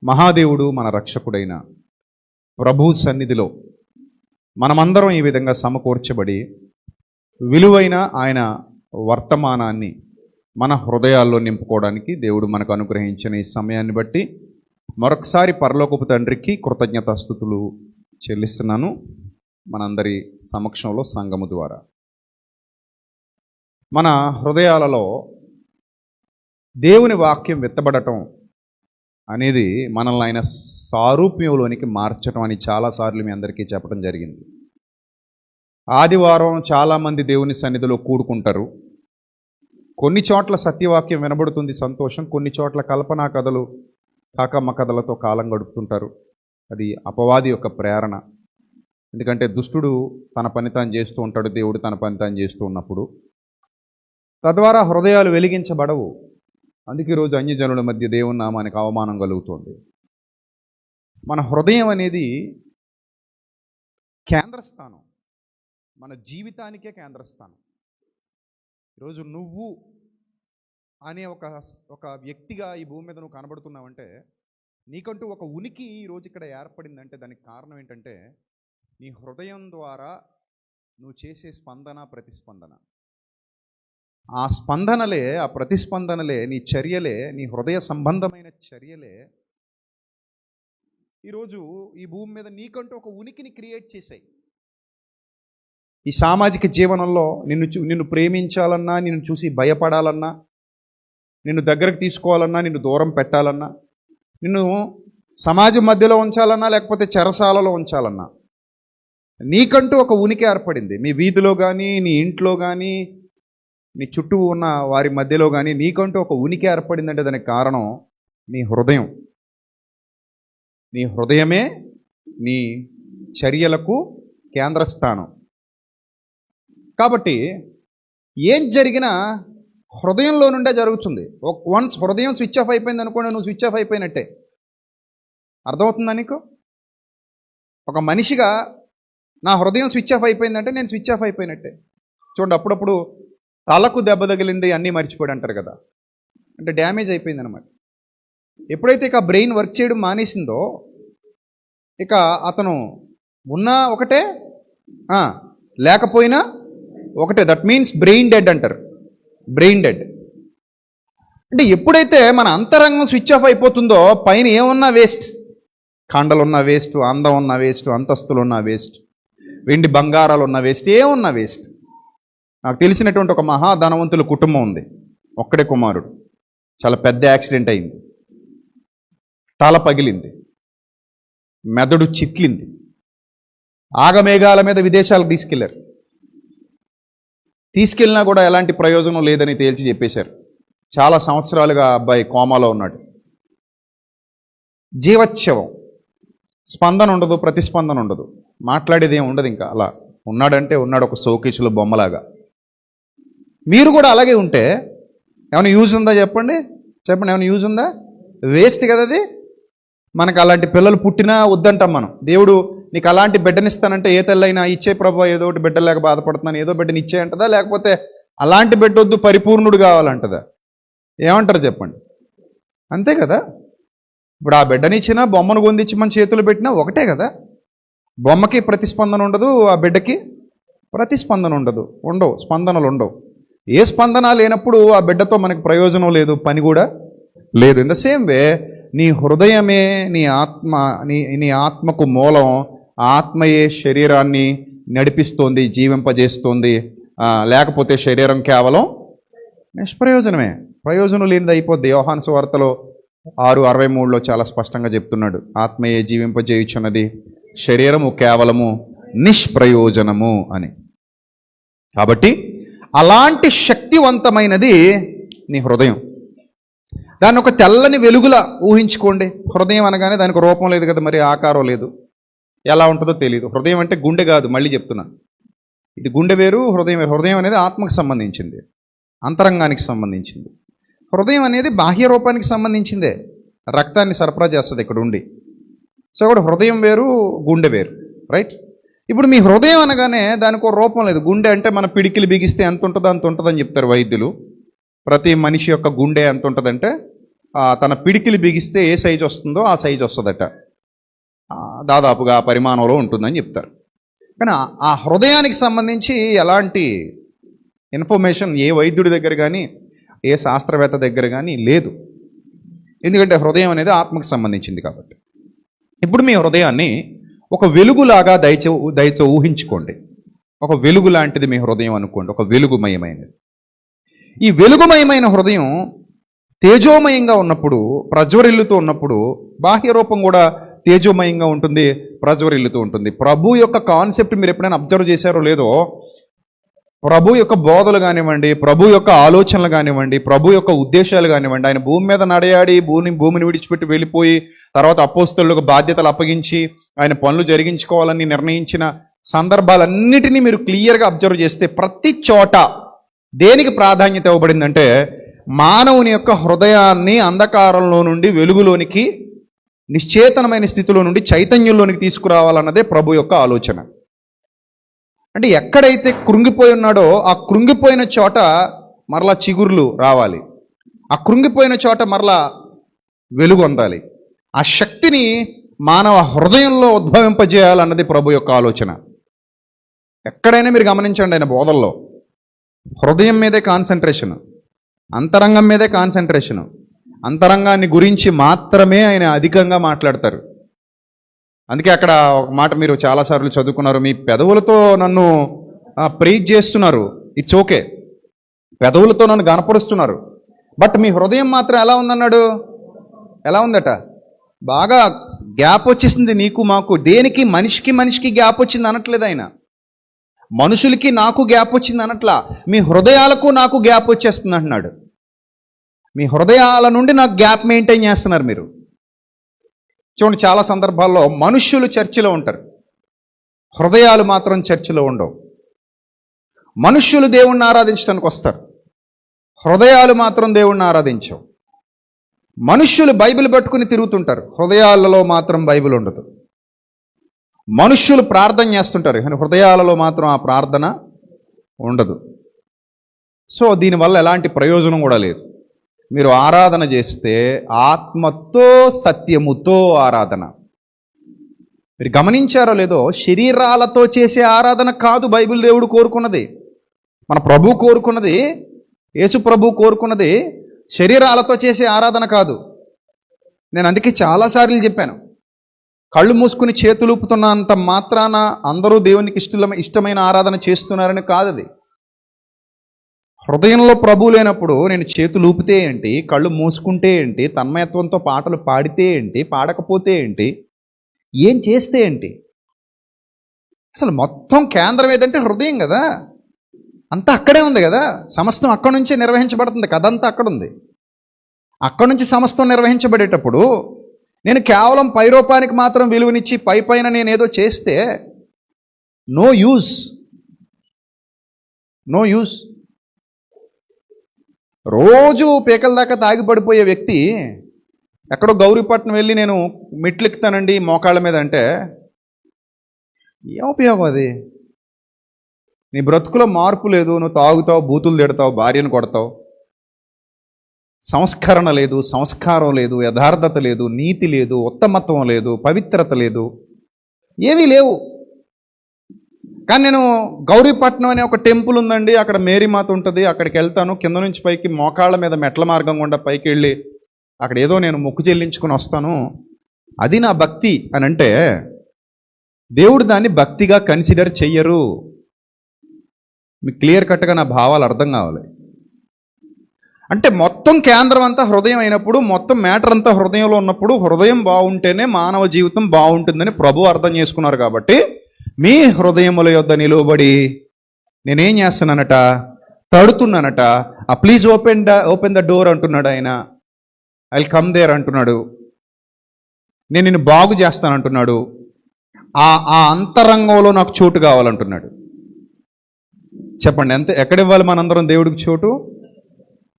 మహాదేవుడు మన రక్షకుడైన ప్రభు సన్నిధిలో మనమందరం ఈ విధంగా సమకూర్చబడి విలువైన ఆయన వర్తమానాన్ని మన హృదయాల్లో నింపుకోవడానికి దేవుడు మనకు అనుగ్రహించిన ఈ సమయాన్ని బట్టి మరొకసారి పరలోకపు తండ్రికి కృతజ్ఞతాస్తుతులు చెల్లిస్తున్నాను. మనందరి సమక్షంలో సంఘము ద్వారా మన హృదయాలలో దేవుని వాక్యం విత్తబడటం అనేది మనల్ని ఆయన సారూప్యంలోనికి మార్చడం అని చాలాసార్లు మీ అందరికీ చెప్పడం జరిగింది. ఆదివారం చాలామంది దేవుని సన్నిధిలో కూడుకుంటారు. కొన్ని చోట్ల సత్యవాక్యం వినబడుతుంది, సంతోషం. కొన్ని చోట్ల కల్పనా కథలు, కాకమ్మ కథలతో కాలం గడుపుతుంటారు. అది అపవాది యొక్క ప్రేరణ. ఎందుకంటే దుష్టుడు తన పని తాను చేస్తూ ఉంటాడు, దేవుడు తన పని తాను చేస్తూ ఉన్నప్పుడు తద్వారా హృదయాలు వెలిగించబడవు. అందుకే ఈరోజు అన్యజనుల మధ్య దేవుని నామానికి అవమానం కలుగుతుంది. మన హృదయం అనేది కేంద్రస్థానం, మన జీవితానికే కేంద్రస్థానం. ఈరోజు నువ్వు అనే ఒక వ్యక్తిగా ఈ భూమి మీద నువ్వు కనబడుతున్నావంటే, నీకంటూ ఒక ఉనికి ఈరోజు ఇక్కడ ఏర్పడిందంటే దానికి కారణం ఏంటంటే నీ హృదయం ద్వారా నువ్వు చేసే స్పందన, ప్రతిస్పందన. ఆ స్పందనలే, ఆ ప్రతిస్పందనలే, నీ చర్యలే, నీ హృదయ సంబంధమైన చర్యలే ఈరోజు ఈ భూమి మీద నీకంటూ ఒక ఉనికిని క్రియేట్ చేశాయి. ఈ సామాజిక జీవనంలో నిన్ను ప్రేమించాలన్నా, నిన్ను చూసి భయపడాలన్నా, నిన్ను దగ్గరకు తీసుకోవాలన్నా, నిన్ను దూరం పెట్టాలన్నా, నిన్ను సమాజం మధ్యలో ఉంచాలన్నా, లేకపోతే చెరసాలలో ఉంచాలన్నా నీకంటూ ఒక ఉనికి ఏర్పడింది. మీ వీధిలో కానీ, నీ ఇంట్లో కానీ, నీ చుట్టూ ఉన్న వారి మధ్యలో కానీ నీకంటూ ఒక ఉనికి ఏర్పడిందంటే దానికి కారణం నీ హృదయం. నీ హృదయమే నీ చర్యలకు కేంద్రస్థానం. కాబట్టి ఏం జరిగినా హృదయంలో నుండే జరుగుతుంది. వన్స్ హృదయం స్విచ్ ఆఫ్ అయిపోయింది అనుకోండి, నువ్వు స్విచ్ ఆఫ్ అయిపోయినట్టే. అర్థమవుతుందా నీకు? ఒక మనిషిగా నా హృదయం స్విచ్ ఆఫ్ అయిపోయిందంటే నేను స్విచ్ ఆఫ్ అయిపోయినట్టే. చూడండి, అప్పుడప్పుడు తలకు దెబ్బ తగిలింది అన్నీ మర్చిపోయాడు అంటారు కదా, అంటే డ్యామేజ్ అయిపోయింది అనమాట. ఎప్పుడైతే ఇక బ్రెయిన్ వర్క్ చేయడం మానేసిందో, ఇక అతను ఉన్నా ఒకటే, లేకపోయినా ఒకటే. దట్ మీన్స్ బ్రెయిన్ డెడ్ అంటారు. బ్రెయిన్ డెడ్ అంటే ఎప్పుడైతే మన అంతరంగం స్విచ్ ఆఫ్ అయిపోతుందో పైన ఏమున్నా వేస్ట్. కండలున్నా వేస్ట్, అందం ఉన్న వేస్ట్, అంతస్తులు ఉన్న వేస్ట్, వెండి బంగారాలు ఉన్న వేస్ట్, ఏమున్నా వేస్ట్. నాకు తెలిసినటువంటి ఒక మహాధనవంతుల కుటుంబం ఉంది. ఒక్కడే కుమారుడు. చాలా పెద్ద యాక్సిడెంట్ అయింది. తల పగిలింది, మెదడు చిట్లింది. ఆగమేఘాల మీద విదేశాలకు తీసుకెళ్ళినా కూడా ఎలాంటి ప్రయోజనం లేదని తేల్చి చెప్పేశారు. చాలా సంవత్సరాలుగా అబ్బాయి కోమాలో ఉన్నాడు. జీవచ్ఛవం, స్పందన ఉండదు, ప్రతిస్పందన ఉండదు, మాట్లాడేది ఏమి ఉండదు. ఇంకా అలా ఉన్నాడంటే ఉన్నాడు, ఒక షోకేసులో బొమ్మలాగా. మీరు కూడా అలాగే ఉంటే ఏమైనా యూజ్ ఉందా? చెప్పండి ఏమైనా యూజ్ ఉందా? వేస్ట్ కదా అది. మనకు అలాంటి పిల్లలు పుట్టినా వద్దంటాం మనం. దేవుడు నీకు అలాంటి బిడ్డనిస్తానంటే ఏ తల్లైనా ఇచ్చే ప్రభు, ఏదో ఒకటి బిడ్డ లేక బాధపడుతున్నాను, ఏదో బిడ్డని ఇచ్చే అంటదా, లేకపోతే అలాంటి బిడ్డ వద్దు పరిపూర్ణుడు కావాలంటదా? ఏమంటారు చెప్పండి? అంతే కదా. ఇప్పుడు ఆ బిడ్డనిచ్చినా, బొమ్మను పొందించి మన చేతులు పెట్టినా ఒకటే కదా. బొమ్మకి ప్రతిస్పందన ఉండదు, ఆ బిడ్డకి ప్రతిస్పందన ఉండవు, స్పందనలు ఉండవు. ఏ స్పందన లేనప్పుడు ఆ బిడ్డతో మనకి ప్రయోజనం లేదు, పని కూడా లేదు. ఇన్ ద సేమ్ వే నీ హృదయమే నీ ఆత్మకు మూలం. ఆత్మయే శరీరాన్ని నడిపిస్తోంది, జీవింపజేస్తోంది. లేకపోతే శరీరం కేవలం నిష్ప్రయోజనమే, ప్రయోజనం లేనిది అయిపోద్ది. యోహాను సువార్తలో 6:63 చాలా స్పష్టంగా చెప్తున్నాడు, ఆత్మయే జీవింపజేయుచున్నది, శరీరము కేవలము నిష్ప్రయోజనము అని. కాబట్టి అలాంటి శక్తివంతమైనది నీ హృదయం. దాన్ని ఒక తెల్లని వెలుగులా ఊహించుకోండి. హృదయం అనగానే దానికి రూపం లేదు కదా, మరి ఆకారం లేదు, ఎలా ఉంటుందో తెలియదు. హృదయం అంటే గుండె కాదు, మళ్ళీ చెప్తున్నా, ఇది గుండె వేరు, హృదయం వేరు. హృదయం అనేది ఆత్మకు సంబంధించింది, అంతరంగానికి సంబంధించింది. హృదయం అనేది బాహ్య రూపానికి సంబంధించిందే, రక్తాన్ని సరఫరా చేస్తుంది ఇక్కడ ఉండి. సో కూడా హృదయం వేరు, గుండె వేరు, రైట్? ఇప్పుడు మీ హృదయం అనగానే దానికి ఒక రూపం లేదు. గుండె అంటే మన పిడికిలు బిగిస్తే ఎంత ఉంటుందో అంత ఉంటుందని చెప్తారు వైద్యులు. ప్రతి మనిషి యొక్క గుండె ఎంత ఉంటుందంటే తన పిడికిలి బిగిస్తే ఏ సైజు వస్తుందో ఆ సైజు వస్తుందట. దాదాపుగా ఆ పరిమాణంలో ఉంటుందని చెప్తారు. కానీ ఆ హృదయానికి సంబంధించి ఎలాంటి ఇన్ఫర్మేషన్ ఏ వైద్యుడి దగ్గర కానీ ఏ శాస్త్రవేత్త దగ్గర కానీ లేదు. ఎందుకంటే హృదయం అనేది ఆత్మకు సంబంధించింది కాబట్టి. ఇప్పుడు మీ హృదయాన్ని ఒక వెలుగులాగా దయచే ఊహించుకోండి. ఒక వెలుగు లాంటిది మీ హృదయం అనుకోండి, ఒక వెలుగుమయమైనది. ఈ వెలుగుమయమైన హృదయం తేజోమయంగా ఉన్నప్పుడు, ప్రజ్వరిల్లుతూ ఉన్నప్పుడు బాహ్య రూపం కూడా తేజోమయంగా ఉంటుంది, ప్రజ్వరిల్లుతూ ఉంటుంది. ప్రభు యొక్క కాన్సెప్ట్ మీరు ఎప్పుడైనా అబ్జర్వ్ చేశారో లేదో, ప్రభు యొక్క బోధలు కానివ్వండి, ప్రభు యొక్క ఆలోచనలు కానివ్వండి, ప్రభు యొక్క ఉద్దేశాలు కానివ్వండి, ఆయన భూమి మీద నడయాడి భూమిని విడిచిపెట్టి వెళ్ళిపోయి తర్వాత అపోస్తలులకు బాధ్యతలు అప్పగించి ఆయన పనులు జరిగించుకోవాలని నిర్ణయించిన సందర్భాలన్నిటినీ మీరు క్లియర్గా అబ్జర్వ్ చేస్తే ప్రతి చోట దేనికి ప్రాధాన్యత ఇవ్వబడిందంటే మానవుని యొక్క హృదయాన్ని అంధకారంలో నుండి వెలుగులోనికి, నిశ్చేతనమైన స్థితిలో నుండి చైతన్యంలోనికి తీసుకురావాలన్నదే ప్రభు యొక్క ఆలోచన. అంటే ఎక్కడైతే కృంగిపోయి ఉన్నాడో ఆ కృంగిపోయిన చోట మరలా చిగుర్లు రావాలి, ఆ కృంగిపోయిన చోట మరలా వెలుగు అందాలి. ఆ శక్తిని మానవ హృదయంలో ఉద్భవింపజేయాలన్నది ప్రభు యొక్క ఆలోచన. ఎక్కడైనా మీరు గమనించండి, ఆయన బోధల్లో హృదయం మీదే కాన్సన్ట్రేషన్, అంతరంగం మీదే కాన్సన్ట్రేషన్, అంతరంగాన్ని గురించి మాత్రమే ఆయన అధికంగా మాట్లాడతారు. అందుకే అక్కడ ఒక మాట మీరు చాలాసార్లు చదువుకున్నారు, మీ పెదవులతో నన్ను ప్రీచ్ చేస్తున్నారు, ఇట్స్ ఓకే, పెదవులతో నన్ను గనపరుస్తున్నారు, బట్ మీ హృదయం మాత్రం ఎలా ఉందన్నాడు, ఎలా ఉందట, బాగా గ్యాప్ వచ్చేసింది నీకు మాకు. దేనికి? మనిషికి గ్యాప్ వచ్చింది అనట్లేదు ఆయన, మనుషులకి నాకు గ్యాప్ వచ్చింది అనట్లా, మీ హృదయాలకు నాకు గ్యాప్ వచ్చేస్తుంది అంటున్నాడు. మీ హృదయాల నుండి నాకు గ్యాప్ మెయింటైన్ చేస్తున్నారు మీరు. చూడండి, చాలా సందర్భాల్లో మనుష్యులు చర్చిలో ఉంటారు, హృదయాలు మాత్రం చర్చిలో ఉండవు. మనుష్యులు దేవుణ్ణి ఆరాధించడానికి వస్తారు, హృదయాలు మాత్రం దేవుణ్ణి ఆరాధించవు. మనుష్యులు బైబిల్ పట్టుకుని తిరుగుతుంటారు, హృదయాలలో మాత్రం బైబిల్ ఉండదు. మనుష్యులు ప్రార్థన చేస్తుంటారు కానీ హృదయాలలో మాత్రం ఆ ప్రార్థన ఉండదు. సో దీనివల్ల ఎలాంటి ప్రయోజనం కూడా లేదు. మీరు ఆరాధన చేస్తే ఆత్మతో సత్యముతో ఆరాధన. మీరు గమనించారో లేదో, శరీరాలతో చేసే ఆరాధన కాదు బైబిల్ దేవుడు కోరుకున్నది, మన ప్రభు కోరుకున్నది, యేసు ప్రభు కోరుకున్నది శరీరాలతో చేసే ఆరాధన కాదు. నేను అందుకే చాలాసార్లు చెప్పాను, కళ్ళు మూసుకుని చేతులూపుతున్నంత మాత్రాన అందరూ దేవునికి ఇష్టమైన ఆరాధన చేస్తున్నారని కాదు అది. హృదయంలో ప్రభు లేనప్పుడు నేను చేతులూపితే ఏంటి, కళ్ళు మూసుకుంటే ఏంటి, తన్మయత్వంతో పాటలు పాడితే ఏంటి, పాడకపోతే ఏంటి, ఏం చేస్తే ఏంటి, అసలు మొత్తం కేంద్రం ఏదంటే హృదయం కదా, అంతా అక్కడే ఉంది కదా, సమస్తం అక్కడి నుంచే నిర్వహించబడుతుంది, కథ అంతా అక్కడ ఉంది. అక్కడి నుంచి సమస్తం నిర్వహించబడేటప్పుడు నేను కేవలం పైరూపానికి మాత్రం విలువనిచ్చి పైన నేనేదో చేస్తే నో యూజ్. రోజు పీకల దాకా తాగి పడిపోయే వ్యక్తి ఎక్కడో గౌరీపట్నం వెళ్ళి నేను మెట్లెక్కుతానండి మోకాళ్ళ మీద అంటే ఏం ఉపయోగం అది? నీ బ్రతుకులో మార్పు లేదు, నువ్వు తాగుతావు, బూతులు తిడతావు, భార్యను కొడతావు, సంస్కరణ లేదు, సంస్కారం లేదు, యథార్థత లేదు, నీతి లేదు, ఉత్తమత్వం లేదు, పవిత్రత లేదు, ఏవీ లేవు. కానీ నేను గౌరీపట్నం అనే ఒక టెంపుల్ ఉందండి, అక్కడ మేరీమాత ఉంటుంది, అక్కడికి వెళ్తాను, కింద నుంచి పైకి మోకాళ్ళ మీద మెట్ల మార్గం గుండా పైకి వెళ్ళి అక్కడ ఏదో నేను మొక్కు చెల్లించుకుని వస్తాను, అది నా భక్తి అని అంటే దేవుడు దాన్ని భక్తిగా కన్సిడర్ చెయ్యరు. మీకు క్లియర్ కట్గా నా భావాలు అర్థం కావాలి. అంటే మొత్తం కేంద్రం అంతా హృదయం అయినప్పుడు, మొత్తం మ్యాటర్ అంతా హృదయంలో ఉన్నప్పుడు, హృదయం బాగుంటేనే మానవ జీవితం బాగుంటుందని ప్రభు అర్థం చేసుకున్నారు. కాబట్టి మీ హృదయముల యొద్ద నిలువబడి నేనేం చేస్తున్నానట, తడుతున్నానట. ప్లీజ్ ఓపెన్ ద డోర్ అంటున్నాడు ఆయన, ఐ విల్ కమ్ దేర్ అంటున్నాడు, నేను నిన్ను బాగు చేస్తానంటున్నాడు, ఆ అంతరంగంలో నాకు చోటు కావాలంటున్నాడు. చెప్పండి, ఎక్కడివ్వాలి మనందరం దేవుడికి చోటు?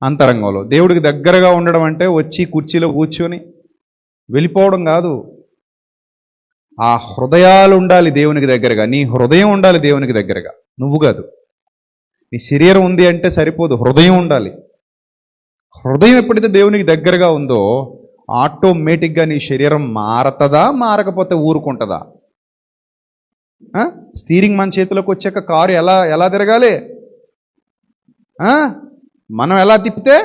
అంతరంగంలో. దేవుడికి దగ్గరగా ఉండడం అంటే వచ్చి కుర్చీలో కూర్చొని వెళ్ళిపోవడం కాదు. ఆ హృదయాలు ఉండాలి దేవునికి దగ్గరగా, నీ హృదయం ఉండాలి దేవునికి దగ్గరగా, నువ్వు కాదు. నీ శరీరం ఉంది అంటే సరిపోదు, హృదయం ఉండాలి. హృదయం ఎప్పుడైతే దేవునికి దగ్గరగా ఉందో ఆటోమేటిక్గా నీ శరీరం మారతదా, మారకపోతే ఊరుకుంటుందా? స్టీరింగ్ మన చేతిలోకి వచ్చాక కారు ఎలా ఎలా తిరగాలి? మనం ఎలా తిప్పితే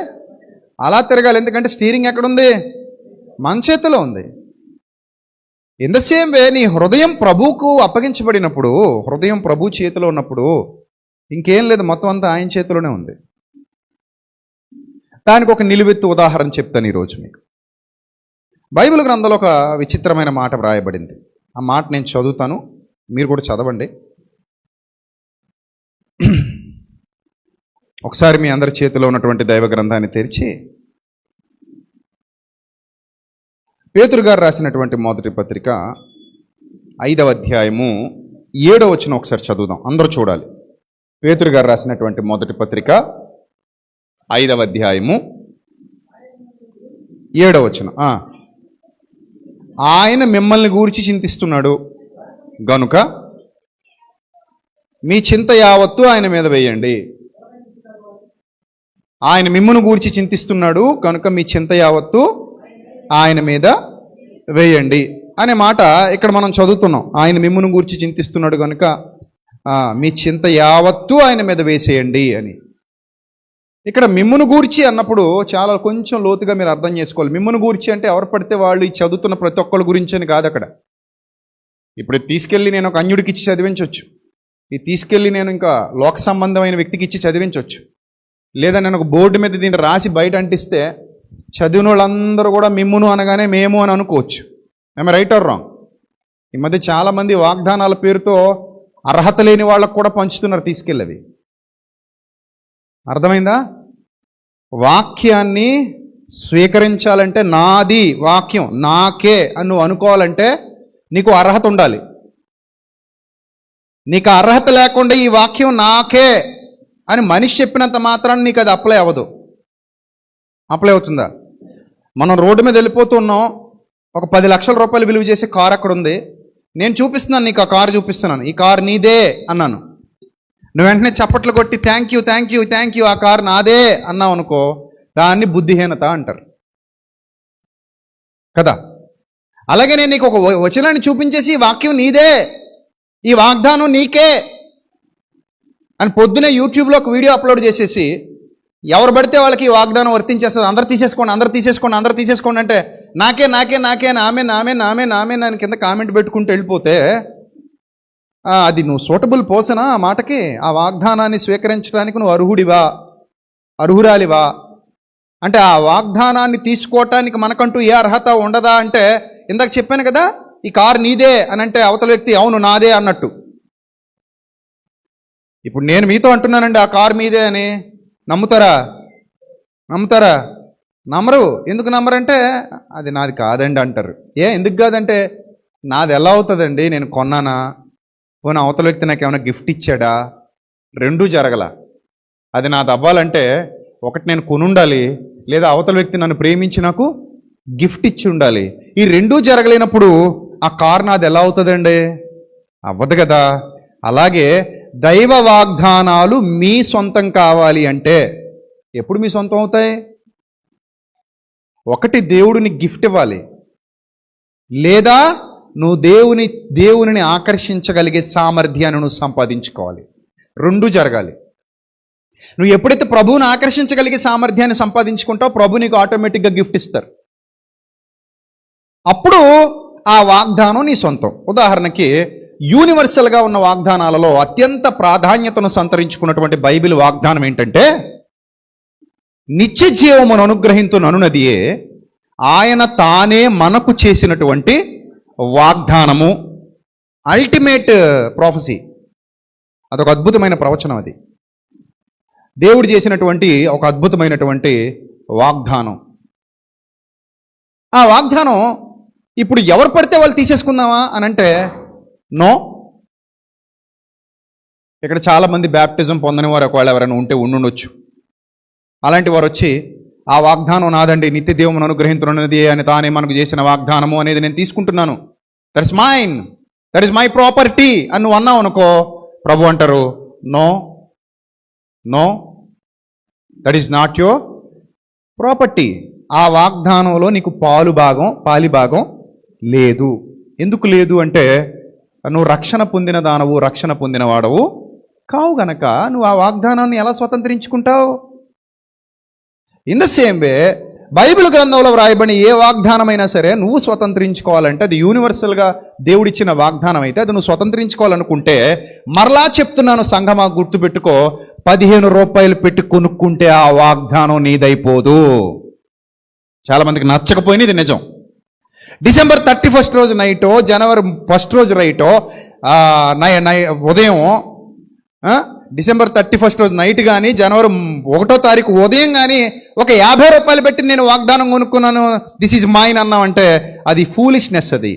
అలా తిరగాలి. ఎందుకంటే స్టీరింగ్ ఎక్కడుంది? మన చేతిలో ఉంది. ఇన్ ద సేమ్ వే నీ హృదయం ప్రభువుకు అప్పగించబడినప్పుడు, హృదయం ప్రభు చేతిలో ఉన్నప్పుడు ఇంకేం లేదు, మొత్తం అంతా ఆయన చేతిలోనే ఉంది. దానికి ఒక నిలువెత్తు ఉదాహరణ చెప్తాను ఈరోజు మీకు. బైబిల్ గ్రంథంలో ఒక విచిత్రమైన మాట వ్రాయబడింది. ఆ మాట నేను చదువుతాను, మీరు కూడా చదవండి. ఒకసారి మీ అందరి చేతిలో ఉన్నటువంటి దైవ గ్రంథాన్ని తెరిచి పేతురు గారు రాసినటువంటి మొదటి పత్రిక 5వ అధ్యాయము 7వ వచనం ఒకసారి చదువుదాం, అందరూ చూడాలి. పేతురు గారు రాసినటువంటి మొదటి పత్రిక 5వ అధ్యాయము 7వ వచనం. ఆయన మిమ్మల్ని గూర్చి చింతిస్తున్నాడు గనుక మీ చింత యావత్తు ఆయన మీద వేయండి. ఆయన మిమ్మును గూర్చి చింతిస్తున్నాడు కనుక మీ చింత యావత్తు ఆయన మీద వేయండి అనే మాట ఇక్కడ మనం చదువుతున్నాం. ఆయన మిమ్మును గూర్చి చింతిస్తున్నాడు కనుక మీ చింత యావత్తు ఆయన మీద వేసేయండి అని. ఇక్కడ మిమ్మును గూర్చి అన్నప్పుడు చాలా కొంచెం లోతుగా మీరు అర్థం చేసుకోవాలి. మిమ్మును గూర్చి అంటే ఎవరు పడితే వాళ్ళు ఈ చదువుతున్న ప్రతి ఒక్కళ్ళ గురించి అని కాదు. అక్కడ ఇప్పుడు తీసుకెళ్ళి నేను ఒక అన్యుడికి ఇచ్చి చదివించవచ్చు, ఇది తీసుకెళ్ళి నేను ఇంకా లోక సంబంధమైన వ్యక్తికి ఇచ్చి చదివించవచ్చు, లేదా నేను ఒక బోర్డు మీద దీన్ని రాసి బయట అంటిస్తే చదివిన వాళ్ళందరూ కూడా మిమ్మును అనగానే మేము అని అనుకోవచ్చు. I'm right are wrong? ఈ మధ్య చాలామంది వాగ్దానాల పేరుతో అర్హత లేని వాళ్ళకు కూడా పంచుతున్నారు తీసుకెళ్ళవి. అర్థమైందా? వాక్యాన్ని స్వీకరించాలంటే నాది వాక్యం నాకే అని నువ్వు అనుకోవాలంటే నీకు అర్హత ఉండాలి. నీకు అర్హత లేకుండా ఈ వాక్యం నాకే అని మనిషి చెప్పినంత మాత్రాన్ని నీకు అది అప్లై అవ్వదు. అప్లై అవుతుందా? మనం రోడ్డు మీద వెళ్ళిపోతున్నాం, ఒక 10 లక్షల రూపాయలు విలువ చేసే కారు అక్కడ ఉంది, నేను చూపిస్తున్నాను నీకు, ఆ కారు చూపిస్తున్నాను, ఈ కారు నీదే అన్నాను. నువ్వు వెంటనే చప్పట్లు కొట్టి thank you thank you thank you ఆ కారు నాదే అన్నావు అనుకో, దాన్ని బుద్ధిహీనత అంటారు కదా. అలాగే నేను నీకు ఒక వచనాన్ని చూపించేసి ఈ వాక్యం నీదే, ఈ వాగ్దానం నీకే అని పొద్దునే యూట్యూబ్లో ఒక వీడియో అప్లోడ్ చేసేసి ఎవరు పడితే వాళ్ళకి ఈ వాగ్దానం వర్తించేస్తుంది. అందరు తీసేసుకోండి అందరు తీసేసుకోండి అందరు తీసేసుకోండి అంటే నాకే నాకే నాకే నామే నామే నామే నామే నాని కింద కామెంట్ పెట్టుకుంటూ వెళ్ళిపోతే అది నువ్వు సూటబుల్ పోసనా ఆ మాటకి? ఆ వాగ్దానాన్ని స్వీకరించడానికి నువ్వు అర్హుడివా, అర్హురాలివా? అంటే ఆ వాగ్దానాన్ని తీసుకోవటానికి మనకంటూ ఏ అర్హత ఉండదా అంటే, ఇందాక చెప్పాను కదా, ఈ కారు నీదే అని అంటే అవతల వ్యక్తి అవును నాదే అన్నట్టు. ఇప్పుడు నేను మీతో అంటున్నానండి ఆ కారు మీదే అని, నమ్ముతారా? నమ్ముతారా? నమ్మరు. ఎందుకు నమ్మరంటే అది నాది కాదండి అంటారు. ఎందుకు కాదంటే నాది ఎలా అవుతుందండి, నేను కొన్నానా, పోనీ అవతల వ్యక్తి నాకు ఏమైనా గిఫ్ట్ ఇచ్చాడా? రెండూ జరగల. అది నాది అవ్వాలంటే ఒకటి నేను కొనుండాలి, లేదా అవతల వ్యక్తి నన్ను ప్రేమించి నాకు గిఫ్ట్ ఇచ్చి ఉండాలి. ఈ రెండూ జరగలేనప్పుడు ఆ కారు నాది ఎలా అవుతుందండి? అవ్వదు కదా. అలాగే దైవ వాగ్దానాలు మీ సొంతం కావాలి అంటే ఎప్పుడు మీ సొంతం అవుతాయి? ఒకటి దేవుడిని గిఫ్ట్ ఇవ్వాలి, లేదా నువ్వు దేవునిని ఆకర్షించగలిగే సామర్థ్యాన్ని నువ్వు సంపాదించుకోవాలి. రెండూ జరగాలి. నువ్వు ఎప్పుడైతే ప్రభువుని ఆకర్షించగలిగే సామర్థ్యాన్ని సంపాదించుకుంటావు, ప్రభు నీకు ఆటోమేటిక్గా గిఫ్ట్ ఇస్తారు. అప్పుడు ఆ వాగ్దానం నీ సొంతం. ఉదాహరణకి యూనివర్సల్గా ఉన్న వాగ్దానాలలో అత్యంత ప్రాధాన్యతను సంతరించుకున్నటువంటి బైబిల్ వాగ్దానం ఏంటంటే, నిత్య జీవమును అనుగ్రహించుననున్నదియే ఆయన తానే మనకు చేసినటువంటి వాగ్దానము. Ultimate prophecy. అదొక అద్భుతమైన ప్రవచనం. అది దేవుడు చేసినటువంటి ఒక అద్భుతమైనటువంటి వాగ్దానం. ఆ వాగ్దానం ఇప్పుడు ఎవరు పడితే వాళ్ళు తీసేసుకుందామా అని అంటే నో. ఇక్కడ చాలామంది బ్యాప్టిజం పొందని వారు ఒకవేళ ఎవరైనా ఉంటే ఉండుండొచ్చు. అలాంటి వారు వచ్చి ఆ వాగ్దానం నాదండి, నిత్య దేవుని అనుగ్రహించున్నది అని తానే మనకు చేసిన వాగ్దానము అనేది నేను తీసుకుంటున్నాను, that is mine, that is my property అని నువ్వు అన్నావు అనుకో, ప్రభు అంటారు no no, that is not your property. ఆ వాగ్దానంలో నీకు పాలి భాగం లేదు. ఎందుకు లేదు అంటే నువ్వు రక్షణ పొందిన దానవు, రక్షణ పొందిన వాడవు కావు గనక నువ్వు ఆ వాగ్దానాన్ని ఎలా స్వతంత్రించుకుంటావు? In the same way Bible గ్రంథంలో వ్రాయబడిన ఏ వాగ్దానమైనా సరే నువ్వు స్వతంత్రించుకోవాలంటే అది యూనివర్సల్గా దేవుడిచ్చిన వాగ్దానం అయితే అది నువ్వు స్వతంత్రించుకోవాలనుకుంటే, మరలా చెప్తున్నాను సంఘమా, గుర్తుపెట్టుకో, 15 రూపాయలు పెట్టి కొనుక్కుంటే ఆ వాగ్దానం నీదైపోదు. చాలామందికి నచ్చకపోయినా ఇది నిజం. డిసెంబర్ 31 రోజు నైటో, జనవరి 1 రోజు రైటో, ఉదయం డిసెంబర్ 31 రోజు నైట్ కానీ, జనవరి 1వ తారీఖు ఉదయం కానీ ఒక 50 రూపాయలు పెట్టి నేను వాగ్దానం కొనుక్కున్నాను, దిస్ ఈజ్ మైన్ అన్నామంటే అది ఫూలిష్నెస్. అది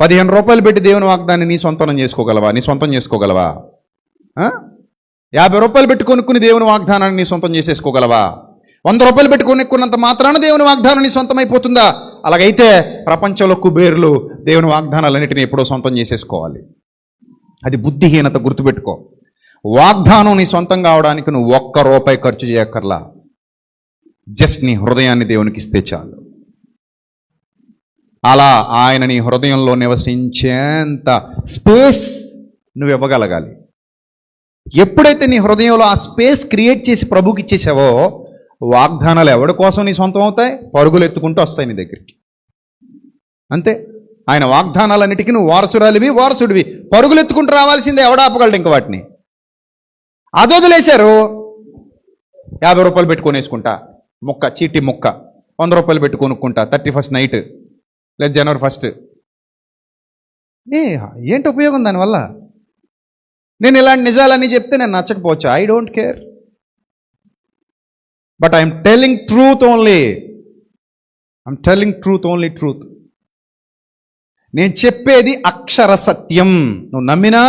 15 రూపాయలు పెట్టి దేవుని వాగ్దాన్ని నీ సొంతం చేసుకోగలవా? 50 రూపాయలు పెట్టి కొనుక్కుని దేవుని వాగ్దానాన్ని నీ సొంతం చేసేసుకోగలవా? 100 రూపాయలు పెట్టి కొనుక్కున్నంత మాత్రాన దేవుని వాగ్దానం నీ సొంతం అయిపోతుందా? అలాగైతే ప్రపంచంలో కుబేరులు దేవుని వాగ్దానాలన్నిటిని ఎప్పుడో సొంతం చేసేసుకోవాలి. అది బుద్ధిహీనత, గుర్తుపెట్టుకో. వాగ్దానం నీ సొంతం కావడానికి నువ్వు 1 రూపాయి ఖర్చు చేయక్కర్లా. జస్ట్ నీ హృదయాన్ని దేవునికి ఇస్తే చాలు. అలా ఆయన నీ హృదయంలో నివసించేంత స్పేస్ నువ్వు ఇవ్వగలగాలి. ఎప్పుడైతే నీ హృదయంలో ఆ స్పేస్ క్రియేట్ చేసి ప్రభుకి ఇచ్చేసావో, వాగ్దానాలు ఎవడి కోసం నీ సొంతం అవుతాయి? పరుగులు ఎత్తుకుంటూ వస్తాయి నీ దగ్గరికి. అంతే. ఆయన వాగ్దానాలన్నిటికీ నువ్వు వారసుడివి. పరుగులు ఎత్తుకుంటూ రావాల్సిందే. ఎవడాపగలడు ఇంక వాటిని? అది వదిలేశారు. 50 రూపాయలు పెట్టి కొనేసుకుంటా, చీటీ ముక్క 100 రూపాయలు పెట్టి కొనుక్కుంటా 31st నైట్ లేదా జనవరి 1. ఏంటి ఉపయోగం దానివల్ల? నేను ఇలాంటి నిజాలన్నీ చెప్తే నేను నచ్చకపోవచ్చు, I don't care. But I'm telling truth only. Truth. నేను చెప్పేది అక్షర సత్యం. నువ్వు నమ్మినా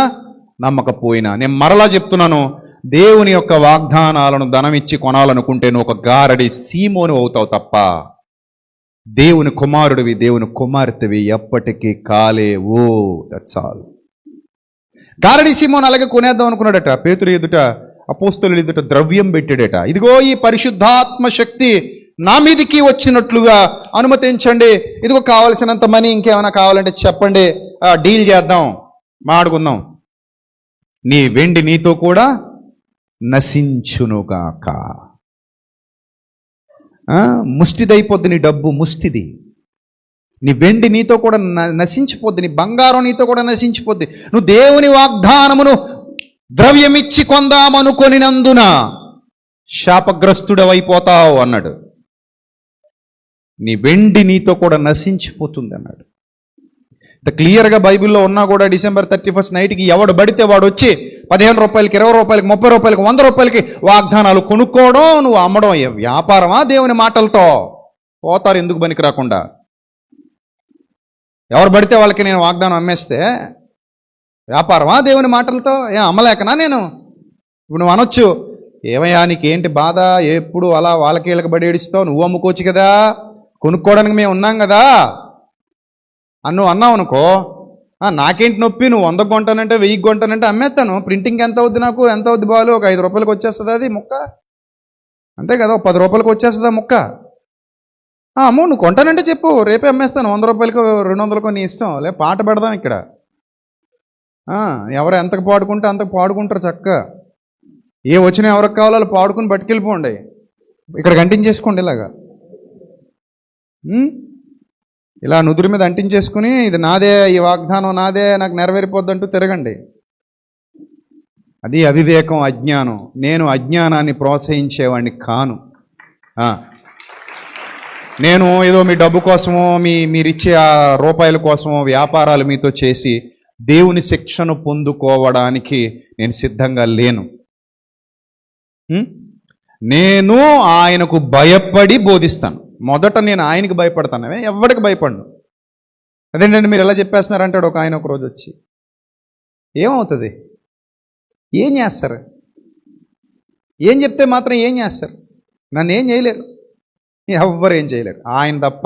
నమ్మకపోయినా. నేను మరలా చెప్తున్నాను, దేవుని యొక్క వాగ్దానాలను ధనమిచ్చి కొనాలనుకుంటే నువ్వు ఒక గారడి సీమోను అవుతావు తప్ప దేవుని కుమారుడివి, దేవుని కుమార్తెవి ఎప్పటికీ కాలేవు. That's all. గారడి సీమోను అలాగే కొనేద్దాం అనుకున్నాడట. పేతురు ఎదుట, అపోస్తలుల ఎదుట ద్రవ్యం పెట్టాడట. ఇదిగో ఈ పరిశుద్ధాత్మ శక్తి నా మీదికి వచ్చినట్లుగా అనుమతించండి. ఇదిగో కావలసినంత మనీ, ఇంకేమైనా కావాలంటే చెప్పండి, డీల్ చేద్దాం, మాడుకుందాం. నీ వెండి నీతో కూడా నశించునుగాక. ముష్టిదైపోద్ది నీ డబ్బు, ముష్టిది. నీ వెండి నీతో కూడా నశించిపోద్ది, నీ బంగారం నీతో కూడా నశించిపోద్ది. నువ్వు దేవుని వాగ్దానమును ద్రవ్యమిచ్చి కొందామనుకొనినందున శాపగ్రస్తుడవైపోతావు అన్నాడు. నీ వెండి నీతో కూడా నశించిపోతుంది అన్నాడు. క్లియర్గా బైబిల్లో ఉన్నా కూడా డిసెంబర్ 31 నైట్కి ఎవడు పడితే వాడు వచ్చి 15 రూపాయలకి, 20 రూపాయలకి, 30 రూపాయలకి, 100 రూపాయలకి వాగ్దానాలు కొనుక్కోవడం, నువ్వు అమ్మడం వ్యాపారమా? దేవుని మాటలతో పోతారు ఎందుకు పనికి రాకుండా. ఎవరు పడితే వాళ్ళకి నేను వాగ్దానం అమ్మేస్తే వ్యాపారమా? దేవుని మాటలతో అమ్మలేకనా నేను? ఇప్పుడు నువ్వు అనొచ్చు, ఏమయ్యా నీకేంటి బాధ, ఎప్పుడు అలా వాళ్ళకి వీళ్ళకి బడి ఏడుస్తావు, నువ్వు అమ్ముకోవచ్చు కదా, కొనుక్కోవడానికి మేము ఉన్నాం కదా నువ్వు అన్నావు అనుకో, నాకేంటి నొప్పి, నువ్వు 100 కొంటానంటే 1000 కొంటానంటే అమ్మేస్తాను. ప్రింటింగ్ ఎంత అవుద్ది, నాకు ఎంత అవుద్ది బాలు? ఒక 5 రూపాయలకి వచ్చేస్తుంది అది ముక్క, అంతే కదా. 10 రూపాయలకి వచ్చేస్తుంది ఆ ముక్క. అమ్మో నువ్వు కొంటానంటే చెప్పు, రేపే అమ్మేస్తాను. 100 రూపాయలకో 200కో నీ ఇష్టం. లే పాట పెడదాం ఇక్కడ. ఎవరు ఎంతకు పాడుకుంటే అంతకు పాడుకుంటారు చక్కగా. ఏ వచ్చినా ఎవరికి కావాలో వాళ్ళు పాడుకుని పట్టుకెళ్ళిపోండి. ఇక్కడ అంటించేసుకోండి ఇలాగా, ఇలా నుదురు మీద అంటించేసుకుని ఇది నాదే, ఈ వాగ్దానం నాదే, నాకు నెరవేరిపోద్దంటూ తిరగండి. అది అవివేకం, అజ్ఞానం. నేను అజ్ఞానాన్ని ప్రోత్సహించేవాడిని కాను. నేను ఏదో మీ డబ్బు కోసమో మీరిచ్చే ఆ రూపాయల కోసమో వ్యాపారాలు మీతో చేసి దేవుని శిక్షను పొందుకోవడానికి నేను సిద్ధంగా లేను. నేను ఆయనకు భయపడి బోధిస్తాను. మొదట నేను ఆయనకు భయపడతాను, ఎవరికి భయపడను. అదేంటంటే మీరు ఎలా చెప్పేస్తున్నారంటాడు ఒక ఆయన ఒక రోజు వచ్చి. ఏమవుతుంది? ఏం చేస్తారు? ఏం చెప్తే మాత్రం ఏం చేస్తారు? నన్ను ఏం చేయలేరు, ఎవ్వరు ఏం చేయలేరు, ఆయన తప్ప.